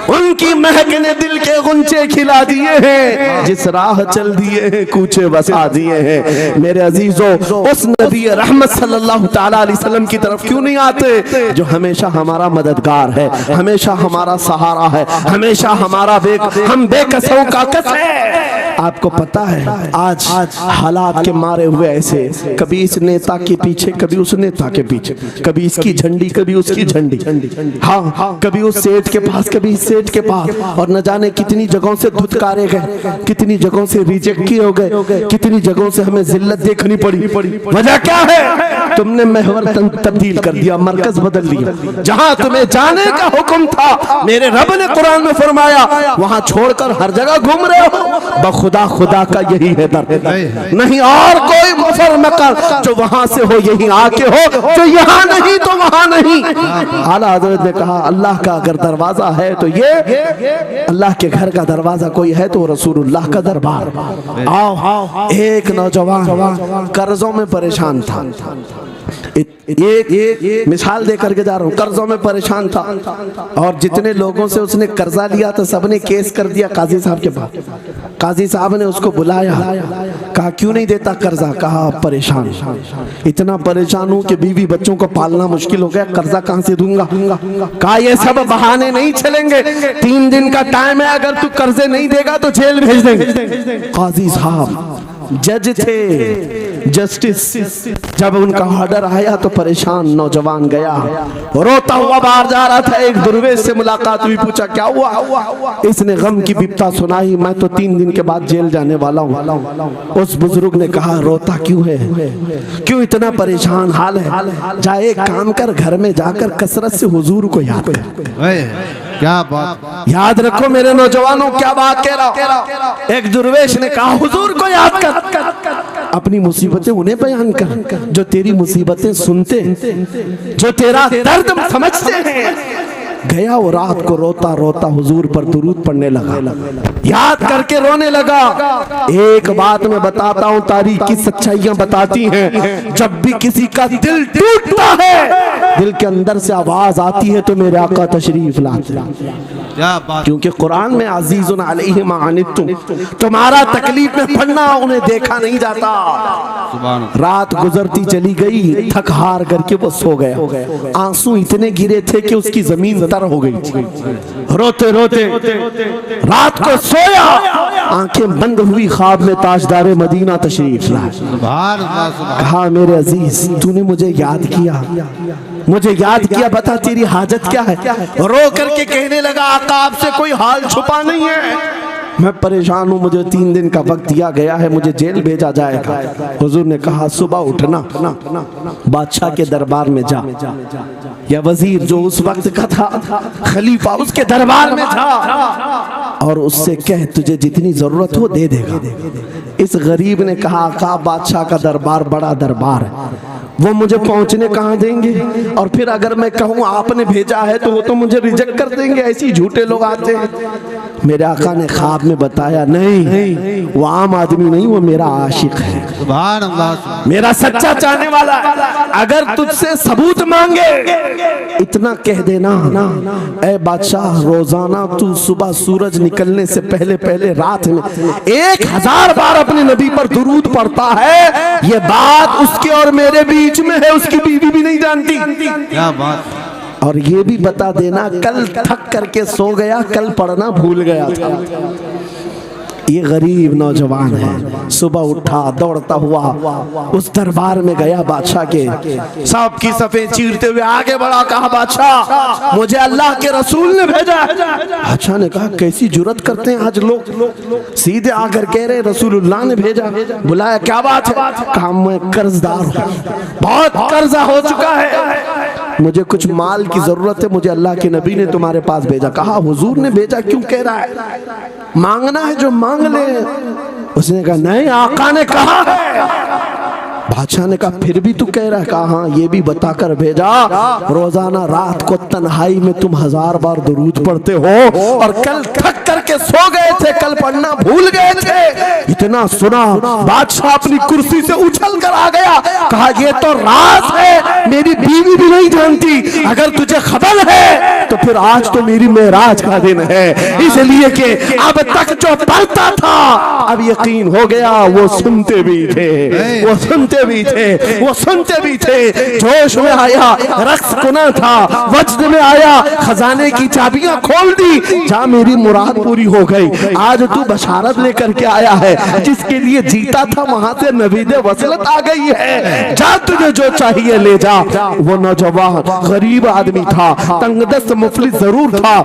उनकी महक ने दिल के गुंचे खिला दिए हैं, जिस राह चल दिए हैं कूचे बसा दिए हैं। मेरे अजीजों, उस नबी रहमत सल्लल्लाहु ताला अलैहि वसल्लम की तरफ क्यों नहीं आते, जो हमेशा हमारा मददगार है, हमेशा हमारा सहारा है, हमेशा हमारा हम बेकसों का कस है। आपको पता है आज हालात के मारे हुए ऐसे, कभी इस नेता के पीछे, कभी उस नेता के पीछे, कभी इसकी झंडी, कभी उसकी झंडी, हाँ, कभी उस सेठ के पास, कभी इस सेठ के पास, और न जाने कितनी जगहों से धुतकारे गए, कितनी जगहों से रिजेक्ट किए हो गए, कितनी जगहों से हमें जिल्लत देखनी पड़ी। वजह क्या है? तुमने महवर तब्दील कर दिया, मरकज बदल लिया। जहां तुम्हें जाने का हुक्म था, मेरे रब ने कुरान में फरमाया, वहां छोड़कर हर जगह घूम रहे हो। खुदा खुदा का यही है दर, नहीं और कोई मुफर मकर, जो वहां से हो यही आके हो, जो यहाँ नहीं तो वहां नहीं। आला हजरत ने कहा, अल्लाह का अगर दरवाजा है तो ये अल्लाह के घर का दरवाजा कोई है तो रसूलुल्लाह का दरबार। आओ, एक नौजवान कर्जों में परेशान था, एक मिसाल दे करके जा रहा हूँ, कर्जों में परेशान था, और जितने लोगों से उसने कर्जा लिया तो सबने केस कर दिया काजी साहब के पास। काजी साहब ने उसको बुलाया, कहा क्यों नहीं देता कर्जा? कहा परेशान, इतना परेशान हूँ कि बीवी बच्चों को पालना मुश्किल हो गया, कर्जा कहाँ से दूंगा? कहा ये सब बहाने नहीं चलेंगे, 3 दिन का टाइम है, अगर तू कर्जे नहीं देगा तो जेल भेज देंगे। काजी साहब जज थे, जस्टिस, जब उनका ऑर्डर आया तो परेशान नौजवान गया, रोता हुआ बाहर जा रहा था। एक दुर्वेश से मुलाकात हुई, पूछा क्या हुआ? इसने गम की बिपता सुनाई, मैं तो 3 दिन के बाद जेल जाने वाला हूँ। उस बुजुर्ग ने कहा, रोता क्यों है, क्यों इतना परेशान हाल है? जा एक काम कर, घर में जाकर कसरत से हुजूर को याद कर। क्या बात, याद रखो मेरे नौजवानों, क्या बात कह रहा। एक दुर्वेश ने कहा, हुजूर को याद कर, अपनी मुसीबतें उन्हें बयान कर जो तेरी मुसीबतें सुनते, जो तेरा दर्द समझते हैं। गया वो रात को रोता रोता हुजूर पर दुरूद पढ़ने लगा, याद करके रोने लगा। एक बात मैं बताता हूँ, तारीख की सच्चाइयां बताती हैं, जब भी किसी का दिल टूटता है, दिल के अंदर से आवाज आती है तो मेरे आका तशरीफ लाते हैं। क्योंकि कुरान में अजीजुन अलैहि मा अनित्तुम, तुम्हारा तकलीफ में पड़ना उन्हें देखा नहीं जाता। रात गुजरती चली गई, थक हार करके वो सो गया। आंसू इतने गिरे थे कि उसकी जमीन तर हो गई। रोते रोते रात को सोया, आंखें बंद हुई, ख्वाब में ताजदारे मदीना तशरीफ लाए। कहा मेरे अजीज, तूने मुझे याद किया, मुझे याद किया, बता तेरी हाजत क्या है? रो करके कहने लगा, आका आपसे कोई हाल छुपा नहीं है, मैं परेशान हूँ, मुझे 3 दिन का वक्त दिया गया है, मुझे जेल भेजा जाएगा। हुजूर ने कहा, सुबह उठना, बादशाह के दरबार में जा, या वजीर जो उस वक्त का था, खलीफा, उसके दरबार में जा और उससे कह तुझे जितनी जरूरत हो दे देगा। इस गरीब ने कहा, आका बादशाह का दरबार बड़ा दरबार है, वो मुझे पहुंचने कहाँ देंगे, और फिर अगर मैं कहूँ आपने भेजा है तो वो तो मुझे रिजेक्ट कर देंगे, ऐसे ही झूठे लोग आते हैं। मेरे आका ने ख्वाब में बताया, नहीं वो आम आदमी नहीं, वो मेरा आशिक है, सुभान अल्लाह, मेरा सच्चा चाहने वाला। अगर तुझसे सबूत मांगे, इतना कह देना, ऐ बादशाह, रोजाना तू सुबह सूरज निकलने से पहले पहले रात में 1000 बार अपने नबी पर दुरूद पढ़ता है। ये बात उसके और मेरे बीच में है, उसकी बीवी भी नहीं जानती। क्या बात। और ये भी बता देना, कल थक करके सो गया, कल पढ़ना भूल गया था। ये गरीब नौजवान है। सुबह उठा दौड़ता हुआ उस दरबार में गया बादशाह के, सबकी सफेद चीरते हुए आगे बढ़ा, कहा बादशाह मुझे अल्लाह के रसूल ने भेजा। बादशाह ने कहा कैसी जुर्रत करते हैं आज लोग, सीधे आकर कह रहे रसूलुल्लाह ने भेजा। बुलाया, क्या बात है? कहा मैं कर्जदार हूँ, बहुत कर्जा हो चुका है, मुझे कुछ माल की जरूरत है, मुझे अल्लाह के नबी ने तुम्हारे पास भेजा। कहा हुजूर ने भेजा, क्यों कह रहा है? मांगना है जो मांग ले। उसने कहा नहीं, आका ने कहा है। बादशाह ने कहा फिर भी तू कह रहा है? कहा हाँ, ये भी बताकर भेजा रोजाना रात को तन्हाई में तुम 1000 बार दुरूद पढ़ते हो और कल थक करके सो गए थे, कल पढ़ना भूल गए थे। इतना सुना बादशाह अपनी कुर्सी से उछल कर आ गया, कहा ये तो राज है, मेरी बीवी भी नहीं जानती, अगर तुझे खबर है तो फिर आज तो मेरी मेराज का दिन है, इसलिए कि अब तक जो पढ़ता था अब यकीन हो गया वो सुनते भी थे, वो सुनते भी थे, वो सुनते भी थे। जोश में आया, रक्स गुना था, वज्र में आया, खजाने की चाबियां खोल दी, जा मेरी मुराद पूरी हो गई। आज तू बशारत लेकर के आया है, जिसके लिए जीता था वहां से नवीदे वसलत आ गई है, जा तुझे जो चाहिए ले जा। वो नौजवान गरीब आदमी था, तंगदस्त मुफलिस जरूर था,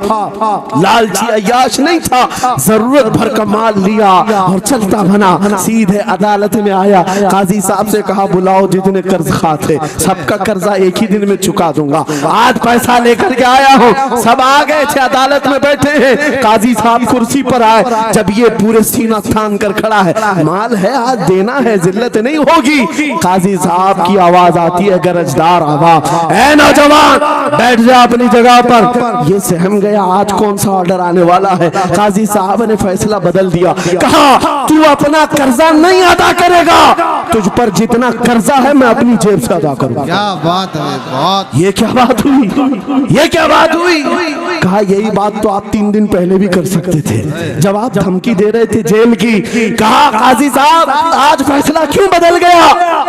लालची अय्याश नहीं था, जरूरत भर का माल लिया और चलता बना, सीधे अदालत में आया। काजी साहब से कहा बुलाओ जितने कर्ज खा थे, सबका कर्जा एक ही दिन में चुका दूंगा, आज पैसा लेकर के आया हूँ। सब आ गए थे, अदालत में बैठे हैं, काजी साहब कुर्सी पर आए, जब ये पूरे सीना थान कर खड़ा है, माल है आज देना है, जिल्लत नहीं होगी। काजी साहब की आवाज आती है, गरजदार आवाज, ऐ नौजवान बैठ जा अपनी जगह पर। ये सहम गया, आज कौन सा ऑर्डर आने वाला है। काजी साहब ने फैसला बदल दिया, कहा तू अपना कर्जा नहीं अदा करेगा, तुझ पर जितना कर्जा है मैं अपनी जेब से अदा करूंगा। क्या बात है, बहुत। ये क्या बात हुई, ये क्या बात हुई? कहा यही बात तो आप 3 दिन पहले भी कर सकते थे, जब आप धमकी दे रहे थे जेल की। कहा काजी साहब आज फैसला क्यों बदल गया?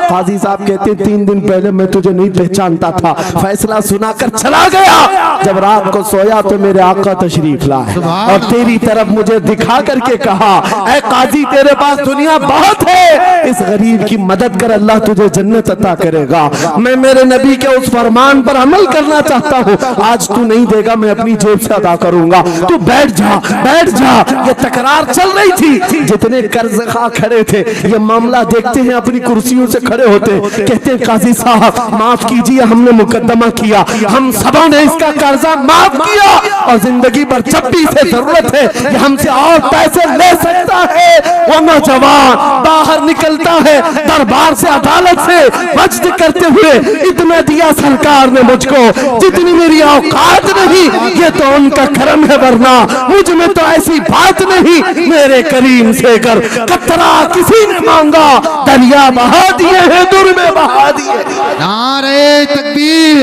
काजी साहब कहते 3 दिन पहले मैं तुझे नहीं पहचानता था, फैसला सुनाकर चला गया, जब रात को सोया तो मेरे आका तशरीफ लाए और तेरी तरफ मुझे दिखा करके कहा, ऐ काजी तेरे पास दुनिया बहुत है, इस गरीब की मदद कर, अल्लाह तुझे जन्नत अता करेगा। मैं मेरे नबी के उस फरमान पर अमल करना चाहता हूँ, आज तू नहीं देगा मैं अपनी जेब से अदा करूंगा, तू बैठ जा, बैठ जा। ये तकरार चल रही थी, जितने कर्ज खा खड़े थे ये मामला देखते हैं अपनी कुर्सियों से खड़े होते, कहते काजी साहब माफ कीजिए, हमने मुकदमा किया, हम सबों ने इसका कर्जा माफ किया और जिंदगी भर जब भी इसे जरूरत है ये हमसे और पैसे ले सकता है। वो नौजवान बाहर निकलता है दरबार से, अदालत से, वज्र करते हुए, इतना दिया सरकार ने मुझको जितनी मेरी औकात नहीं, ये तो उनका करम है, वरना मुझ में तो ऐसी बात नहीं, मेरे करीम से कर कतरा किसी ने मांगा, दरिया बहा दिए हैं, दुर में बहा दिए। नारे तकबीर,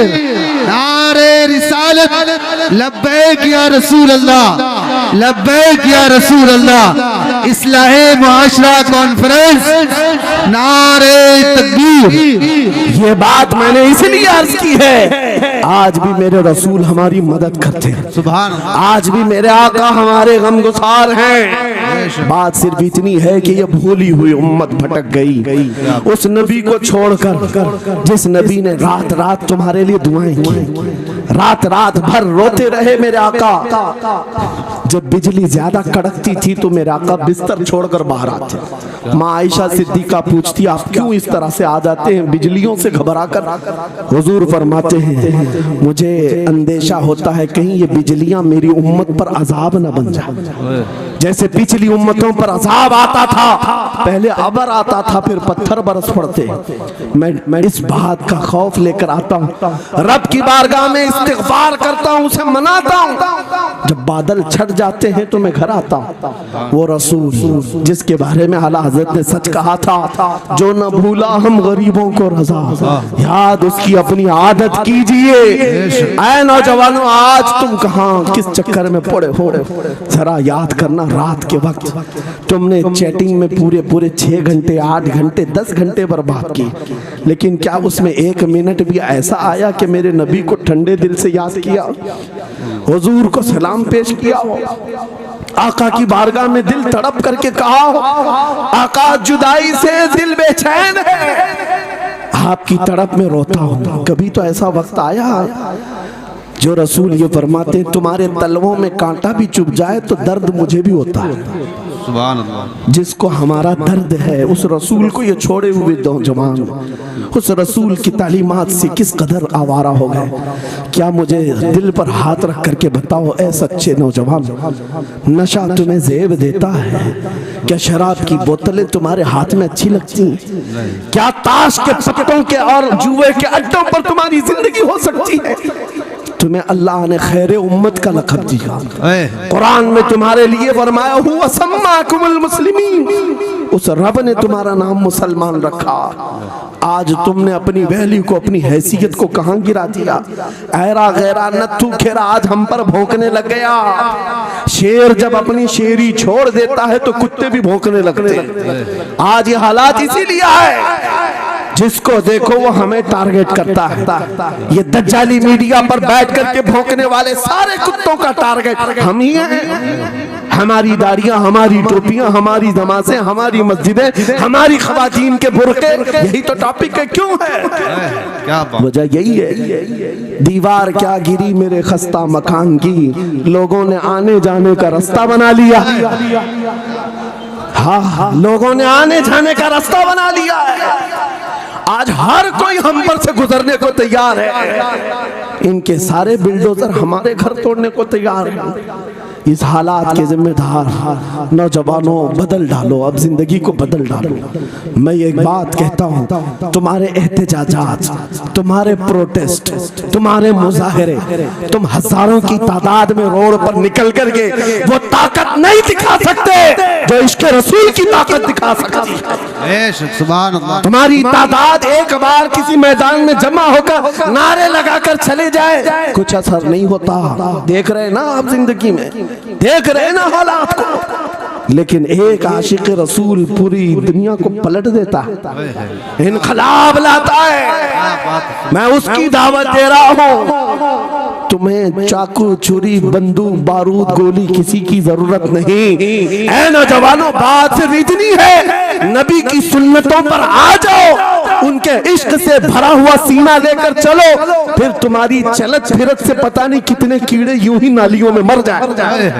नारे रिसालत, लब्बैक या रसूल अल्लाह, लब्बैक या रसूल अल्लाह। इस्लाहे मुआशरा कॉन्फ्रेंस, नारे तकबीर। ये बात मैंने इसलिए अर्ज की है, आज भी मेरे रसूल हमारी मदद करते हैं, सुभान अल्लाह। आज भी मेरे आका हमारे गमगुसार हैं। बात सिर्फ इतनी है कि ये भूली हुई उम्मत भटक गई उस नबी को छोड़कर, जिस नबी ने रात रात तुम्हारे लिए दुआएं की, रात रात भर रोते रहे मेरे आका। जब बिजली ज्यादा कड़कती थी तो मेरे आका बिस्तर छोड़कर बाहर आते। माँ आयशा सिद्दीका पूछती आप क्यों इस तरह से आ जाते हैं बिजलियों से घबरा कर? हुजूर फरमाते हैं मुझे अंदेशा होता है कहीं ये बिजलियां मेरी उम्मत पर अजाब न बन जाए, जैसे पिछली उम्मतों पर अजाब आता था, पहले अबर आता था फिर पत्थर बरस पड़ते। मैं इस बात का खौफ लेकर आता हूँ, रब की बारगाह में इस्तिग़फार करता हूँ, उसे मनाता हूँ। जब बादल छट जाते हैं तो मैं घर आता हूँ। वो रसूल जिसके बारे में आला हज़रत ने सच कहा था, जो न भूला हम गरीबों को रजा, याद उसकी अपनी आदत कीजिए। ऐ नौजवानों आज तुम कहाँ किस चक्कर में पड़े हो, जरा याद करना रात के वक्त तुमने चैटिंग में पूरे 6 घंटे 8 घंटे 10 घंटे बर्बाद की, लेकिन क्या उसमें 1 मिनट भी ऐसा आया कि मेरे नबी को ठंडे दिल से याद किया, हुजूर को सलाम पेश किया हो? आका की बारगाह में दिल तड़प करके कहा, आका जुदाई से दिल बेचैन है, आपकी तड़प में रोता हूं। कभी तो ऐसा वक्त आया जो रसूल ये फरमाते, तुम्हारे तलवों में कांटा भी चुभ जाए तो दर्द मुझे भी होता है। सुभान अल्लाह। जिसको हमारा दर्द है उस रसूल को ये छोड़े हुए नौजवान उस रसूल की तालीमात से किस कदर आवारा हो गए। क्या मुझे दिल पर हाथ रख करके बताओ ऐ सच्चे नौजवान, नशा तुम्हें ज़ेब देता है? क्या शराब की बोतलें तुम्हारे हाथ में अच्छी लगती? क्या ताश के पत्तों के और जुए के अड्डों पर तुम्हारी जिंदगी हो सकती है? तुम्हें अल्लाह ने खैर उम्मत का लक़ब दिया। कुरान में तुम्हारे लिए फरमाया हुआ सम्माकुमुल मुस्लिमीन, उस रब ने तुम्हारा नाम मुसलमान रखा। आज तुमने अपनी वैल्यू को, अपनी हैसियत को कहां गिरा दिया? ऐरा गैरा नत्थू खेरा आज हम पर भौंकने लग गया। शेर जब अपनी शेरी छोड़ देता है तो कुत्ते भी भौंकने लगते हैं। आज ये हालात इसीलिए है, जिसको देखो वो हमें टारगेट करता है। ये दज्जाली मीडिया पर बैठ करके भौंकने वाले सारे कुत्तों का टारगेट हम ही हैं। हमारी दाढ़ियां, हमारी टोपियां, हमारी नमाज़ें, हमारी मस्जिदें, हमारी ख़वातीन के बुर्के, यही तो टॉपिक है। क्यों है? क्या बात? वजह यही है, दीवार क्या गिरी मेरे खस्ता मकान की, लोगों ने आने जाने का रास्ता बना लिया। हाँ, लोगों ने आने जाने का रास्ता बना लिया है। आज हर कोई हम पर से गुजरने को तैयार है। इनके सारे बिल्डोजर हमारे घर तोड़ने को तैयार है। इस हालात के जिम्मेदार नौजवानों बदल डालो, अब जिंदगी को बदल डालो। मैं एक बात कहता हूँ, तुम्हारे एहतजाजात, तुम्हारे प्रोटेस्ट, तुम्हारे मुजाहरे, तुम हजारों की तादाद में रोड पर निकल करके वो ताकत नहीं दिखा सकते जो इश्क रसूल की ताकत दिखा सकती है। सुभान अल्लाह। तुम्हारी तादाद एक बार किसी मैदान में जमा होकर नारे लगाकर चले जाए, कुछ असर नहीं होता। देख रहे ना आप जिंदगी में, देख रहे ना हालात को। लेकिन एक आशिक रसूल पूरी दुनिया को पलट देता है, इनकलाब लाता है। मैं उसकी दावत दे रहा हूँ। तुम्हें चाकू, छुरी, बंदूक, बारूद, गोली किसी की जरूरत नहीं। ऐ नौजवानों, बात सिर्फ इतनी है, नबी की सुन्नतों पर आ जाओ, उनके इश्क से भरा हुआ सीना लेकर चलो, फिर तुम्हारी चलत फिरत से पता नहीं कितने कीड़े यूं ही नालियों में मर जाए।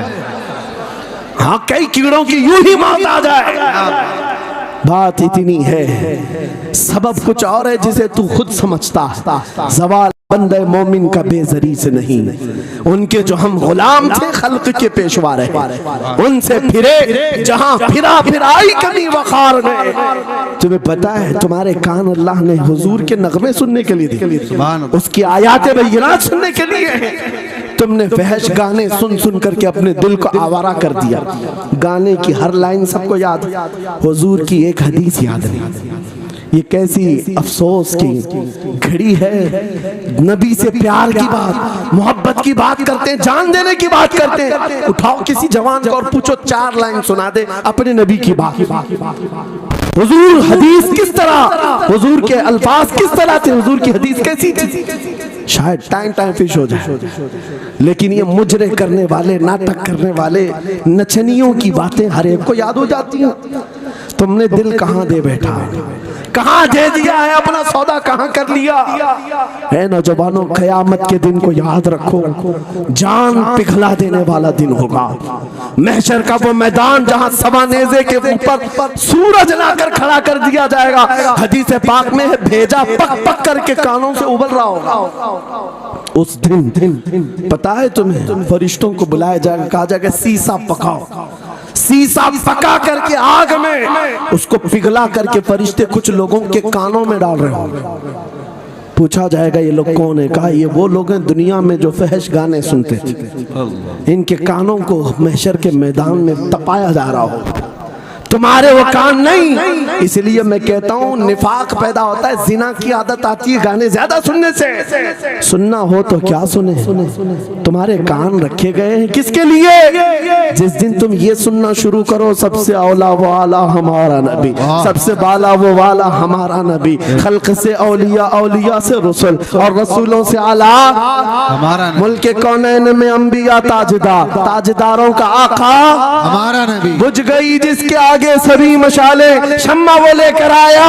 हाँ, कई कीड़ों की यूं ही मौत आ जाए। बात इतनी है, सबब कुछ और है जिसे तू खुद समझता। सवाल बंदे मोमिन का बेजरी से नहीं, उनके जो हम गुलाम थे खल्क के पेशवा रहे, उनसे फिरे जहां फिरा फिराई कभी वखार गए। तुम्हें पता है तुम्हारे कान अल्लाह ने हुजूर के नगमे सुनने के लिए दिए, उसकी आयात बय्यिनात सुनने के लिए। तुमने फहश गाने सुन सुन करके अपने दिल को आवारा कर दिया। गाने की हर लाइन सबको याद, हुजूर की एक हदीस याद नहीं। ये कैसी अफसोस की घड़ी है। नबी से प्यार की बात, मोहब्बत की बात करते हैं, जान देने की बात करते हैं। उठाओ किसी जवान को और पूछो 4 लाइन सुना दे अपने नबी की बात। हुजूर हदीस किस तरह, हुजूर के अल्फाज किस तरह थे, हुजूर की हदीस कैसी थी, शायद टाइम फिश हो जाए। लेकिन ये मुजरे करने वाले, नाटक करने वाले नचनियों की बातें हर एक को याद हो जाती हैं। तुमने दिल कहाँ दे बैठा, कहाँ दे दिया है, अपना सौदा कहाँ कर लिया है। नौजवानों, क़यामत के दिन को याद रखो, जान पिघला देने वाला दिन होगा। महशर का वो मैदान जहाँ सवानेज़े के ऊपर सूरज लाकर खड़ा कर दिया जाएगा। हदीस पाक में है, भेजा पक पक करके कानों से उबल रहा होगा। उस दिन पता है तुम्हें, फरिश्तों को बुलाया जाएगा, कहा जाएगा सीसा पकाओ। सीसा पका करके आग में उसको पिघला करके फरिश्ते कुछ लोगों के कानों में डाल रहे होंगे। पूछा जाएगा ये लोग कौन है? कहा ये वो लोग हैं दुनिया में जो फहश गाने सुनते थे, इनके कानों को महशर के मैदान में तपाया जा रहा हो, तुम्हारे वो कान नहीं। इसलिए मैं कहता हूँ निफाक पैदा होता है, जिना की आदत आती है गाने ज्यादा सुनने से। सुनना हो तो क्या सुने, तुम्हारे कान रखे गए हैं किसके लिए? जिस दिन तुम ये सुनना शुरू करो सबसे औला वो आला हमारा नबी, सबसे बाला वो वाला हमारा नबी, खल्क से औलिया, औलिया से रसूल और रसूलों से आला हमारा नबी, मुल्क कौनैन में अंबिया ताजदार, ताजदारों का आका हमारा नबी, बुझ गई जिसके आगे सभी मशाले, शम्मा वो लेकर आया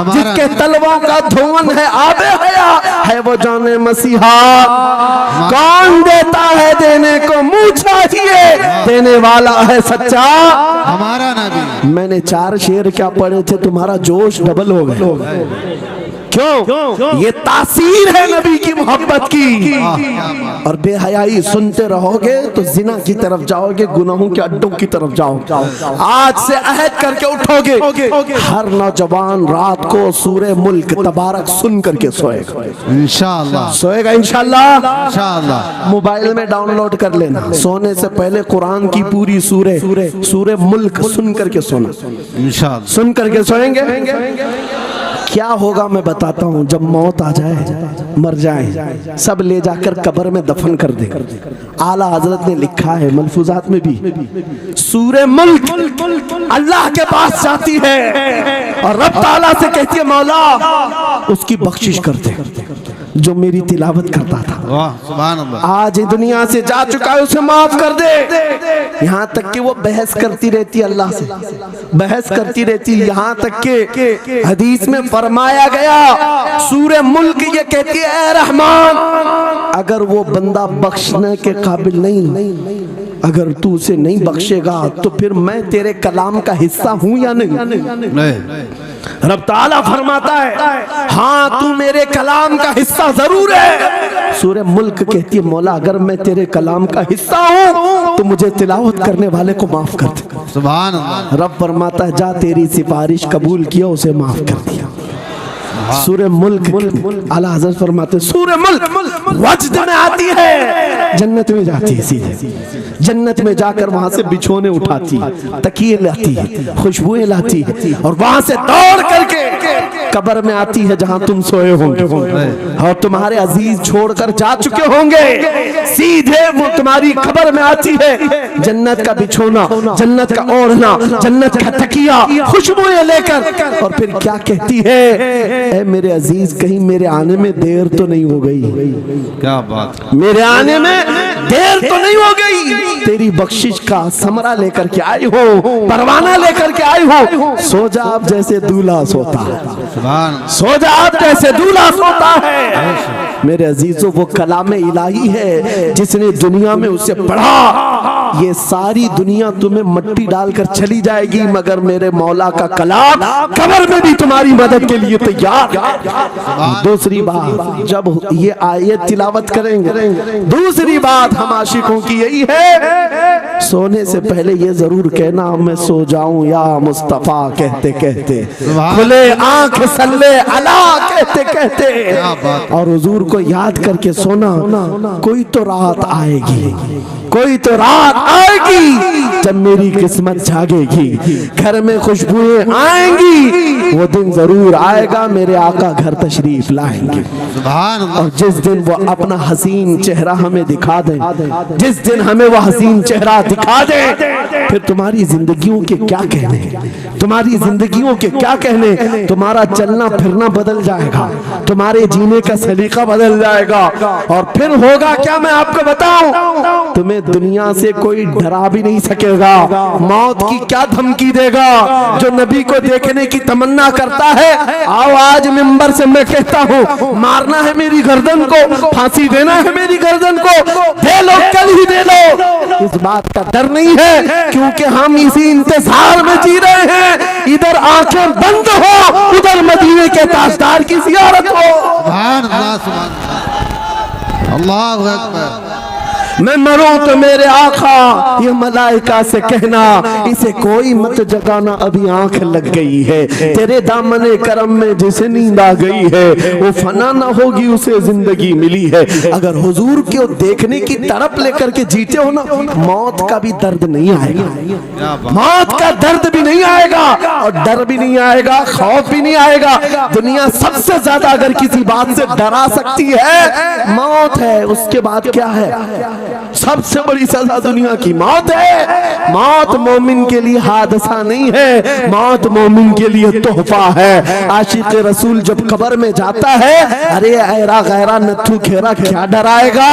जिसके तलवों का धुआं है आबे हया, है वो जाने मसीहा। कौन देता है देने को मुंह चाहिए, देने वाला है सच्चा हमारा नबी। मैंने 4 शेर क्या पढ़े थे, तुम्हारा जोश डबल हो गया। क्यों? ये तासीर है नबी की मोहब्बत की। और बेहयाई सुनते रहोगे तो जिना की तरफ जाओगे, गुनाहों के अड्डों की तरफ जाओगे। आज से अहद करके उठोगे, हर नौजवान रात को सूरे मुल्क तबारक सुन करके सोएगा, इंशाअल्लाह सोएगा इंशाअल्लाह। इंशाअल्लाह मोबाइल में डाउनलोड कर लेना, सोने से पहले कुरान की पूरी सूरे मुल्क सुन करके सोना, इंशाअल्लाह सुन करके सोएंगे। क्या होगा मैं बताता हूँ, जब मौत आ जाए, मर जाए, सब ले जाकर कब्र में दफन कर दे। आला हजरत ने लिखा है मलफूजात में भी, सूरे मुल्क अल्लाह के पास जाती है और रब ताला से कहती है मौला उसकी बख्शिश कर दे जो मेरी तिलावत करता था। वाह सुभान अल्लाह। आज दुनिया से जा चुका है, उसे माफ कर दे। यहाँ तक कि वो बहस करती रहती अल्लाह से, बहस करती रहती, यहाँ तक के हदीस में फरमाया गया सूरे मुल्क ये कहती है ऐ रहमान, अगर वो बंदा बख्शने के काबिल नहीं, अगर तू उसे नहीं बख्शेगा तो फिर मैं तेरे कलाम का हिस्सा हूं या नहीं? रब ताला फरमाता है हाँ तू मेरे कलाम का हिस्सा जरूर है। सूरे मुल्क कहती है मौला अगर मैं तेरे कलाम का हिस्सा हूँ तो मुझे तिलावत करने वाले को माफ कर दे। सुभान अल्लाह। रब फरमाता है जा तेरी सिफारिश कबूल किया, उसे माफ कर दिया। सूरे मुल्क आला हज़रत फरमाते सूरे मुल्क वजद में आती है, जन्नत में जाती है, सीधे जन्नत में जाकर वहां से बिछोने उठाती, तकिए लाती है, खुशबुएं लाती है और वहां से दौड़ करके कब्र में आती है जहां तुम सोए होंगे और तुम्हारे अजीज छोड़कर जा चुके होंगे। सीधे वो तुम्हारी कब्र में आती है, जन्नत का बिछोना, जन्नत का ओढ़ना, जन्नत का तकिया, खुशबुएं लेकर, और फिर क्या कहती है ऐ मेरे अजीज कहीं मेरे आने में देर तो नहीं हो गई? क्या बात, मेरे आने में देर तो नहीं हो गई? तेरी बख्शिश का समरा लेकर के आई हो, परवाना लेकर के आई हो। सो जा आप जैसे दूल्हा सोता है, सो जा आप जैसे दूल्हा सोता है। मेरे अजीजों वो कलाम इलाही है, जिसने दुनिया में उसे पढ़ा, ये सारी दुनिया तुम्हें मट्टी डालकर चली जाएगी मगर मेरे मौला का कलाम कब्र में भी तुम्हारी मदद के लिए तैयार। दूसरी बात जब ये आयत तिलावत करेंगे, दूसरी बात हम आशिकों की यही है सोने से पहले ये जरूर कहना मैं सो जाऊं या मुस्तफा कहते कहते, खुले आंख सल्ले अला कहते कहते, और हुजूर को याद करके सोना। कोई तो रात आएगी, कोई तो रात आएगी जब मेरी किस्मत जागेगी, घर में खुशबुएं आएंगी, वो दिन जरूर आएगा मेरे आका घर तशरीफ लाएंगे। और जिस दिन वो अपना हसीन चेहरा हमें दिखा दे, जिस दिन हमें वो हसीन चेहरा दिखा दे, फिर तुम्हारी जिंदगियों के क्या कहने, तुम्हारी जिंदगियों के क्या कहने, तुम्हारा चलना फिरना बदल जाएगा, तुम्हारे जीने का सलीका बदल जाएगा। और फिर होगा क्या मैं आपको बताऊं, तुम्हें दुनिया से कोई डरा भी नहीं सकेगा। मौत की क्या धमकी देगा? जो नबी को देखने की तमन्ना करता है, आओ आज मिंबर से मैं कहता हूँ मारना है मेरी गर्दन को, फांसी देना है मेरी गर्दन को, दे लो कल ही दे लो। इस बात का डर नहीं है क्योंकि हम इसी इंतजार में जी रहे हैं, इधर आंखें बंद हो उधर मदीने के ताजदार की ज़ियारत हो। सुभान अल्लाह, सुभान अल्लाह अकबर। मैं मरूं तो मेरे आका ये मलाइका से कहना इसे कोई मत जगाना, अभी आंख लग गई है, तेरे दामने करम में जिसे नींद आ गई है वो फना ना होगी उसे जिंदगी मिली है। अगर हुजूर को देखने की तड़प लेकर के जीते हो ना, मौत का भी दर्द नहीं आएगा, मौत का दर्द भी नहीं आएगा और डर भी नहीं आएगा, खौफ भी नहीं आएगा। दुनिया सबसे ज्यादा अगर किसी बात से डरा सकती है मौत है, उसके बाद क्या है? सबसे बड़ी सजा दुनिया की मौत है। मौत मोमिन के लिए हादसा नहीं है, मौत मोमिन के लिए तोहफा है। आशिक रसूल जब कब्र में जाता है, अरे ऐरा गैरा नत्थु खेरा क्या डराएगा।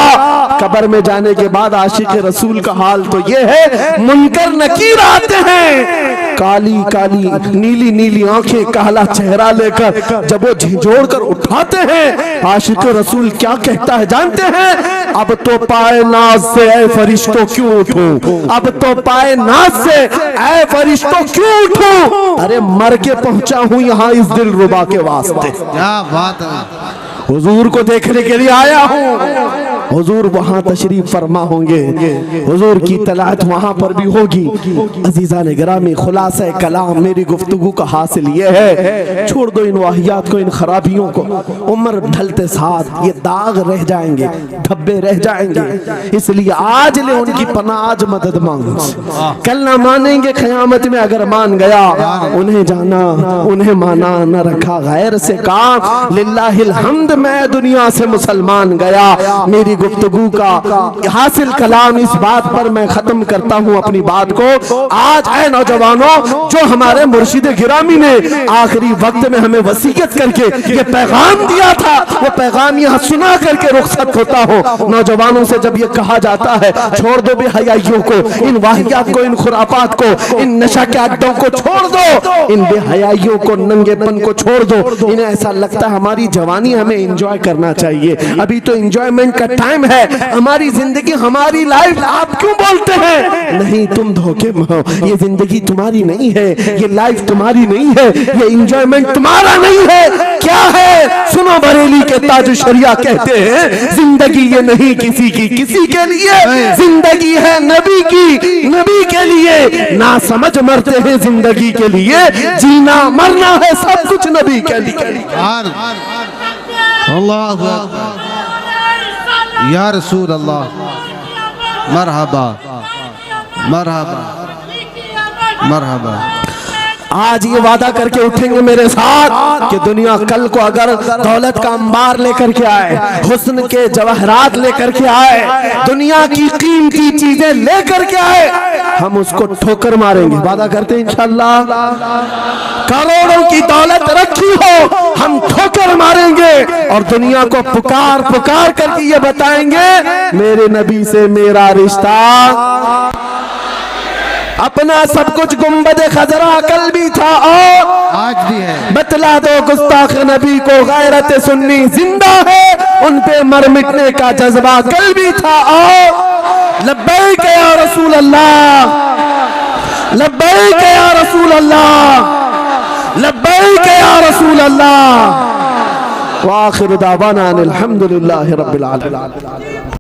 कब्र में जाने के बाद आशिक रसूल का हाल तो ये है, मुनकर नकीर आते हैं, काली काली नीली नीली आंखें, काला चेहरा लेकर जब वो झिझोड़ कर उठाते हैं, आशिक रसूल क्या कहता है जानते हैं? अब तो पाए नाज से ऐ फरिश्तों क्यों उठूं, अब तो पाए नाज से ऐ फरिश्तों क्यों उठूं। अरे मर के पहुंचा हूं यहाँ इस दिल रुबा के वास्ते। क्या बात है। हुजूर को देखने के लिए आया हूँ। हुजूर वहां तशरीफ फरमा होंगे, हुजूर की तलात वहां पर भी होगी। अजीजा ने गिरामी, खुलासा कलाम मेरी गुफ्तगू का हासिल ये है, छोड़ दो इन वाहियात को, इन खराबियों को। उम्र ढलते साथ ये दाग रह जाएंगे, धब्बे रह जाएंगे, इसलिए आज ले उनकी पनाह, आज मदद मांगो। कल ना मानेंगे, क़यामत में अगर मान गया, उन्हें जाना उन्हें माना, न रखा गैर से काम। लिल्लाहिल हम्द, मैं दुनिया से मुसलमान गया। मेरी गुफ्तगू का हासिल कलाम इस बात पर मैं खत्म करता हूँ अपनी बात को। आज ऐ नौजवानों, जो हमारे मुर्शिद गिरामी ने आखिरी वक्त में हमें वसीयत करके ये पैगाम दिया था, वो पैगाम यहाँ सुना करके रुखसत होता हो। नौजवानों से जब ये कहा जाता है छोड़ दो बेहयाइयों को, इन वाहियात को, इन खुरापात को, इन नशा के अड्डों को छोड़ दो, इन बेहयाइयों को, नंगेपन को छोड़ दो। इन्हें ऐसा लगता है हमारी जवानी हमें एंजॉय करना चाहिए, अभी तो एंजॉयमेंट का टाइम है, हमारी जिंदगी, हमारी लाइफ। आप क्यों बोलते हैं? नहीं, तुम धोखे में हो, ये जिंदगी तुम्हारी नहीं है, ये लाइफ तुम्हारी नहीं है, ये एंजॉयमेंट तुम्हारा नहीं है। क्या है? सुनो, बरेली के ताज शरिया कहते हैं, जिंदगी ये नहीं किसी की किसी के लिए, जिंदगी है नबी की नबी के लिए। ना समझ मरते हैं जिंदगी के लिए, जीना मरना है सब कुछ नबी के लिए। अल्लाह या रसूल अल्लाह, मरहबा मरहबा मरहबा। आज ये वादा करके उठेंगे मेरे साथ कि दुनिया कल को अगर दौलत का अंबार लेकर के आए, हुस्न के जवाहरात लेकर के आए, दुनिया की कीमती चीजें लेकर के आए, हम उसको ठोकर मारेंगे। वादा करते हैं इंशाअल्लाह। करोड़ों की दौलत रखी हो, हम ठोकर मारेंगे और दुनिया को पुकार पुकार करके ये बताएंगे, मेरे नबी से मेरा रिश्ता। अपना सब कुछ गुंबद खजरा कल भी था और आज भी है। बतला दो गुस्ताख नबी को, गैरत सुन्नी जिंदा है, उन पे मर मिटने का जज्बा कल भी था और लब्बैक या रसूल अल्लाह, लब्बैक या रसूल अल्लाह, लब्बैक या रसूल अल्लाह। व आखिर दावाना अनिल हम्दुलिल्लाहि रब्बिल आलमीन।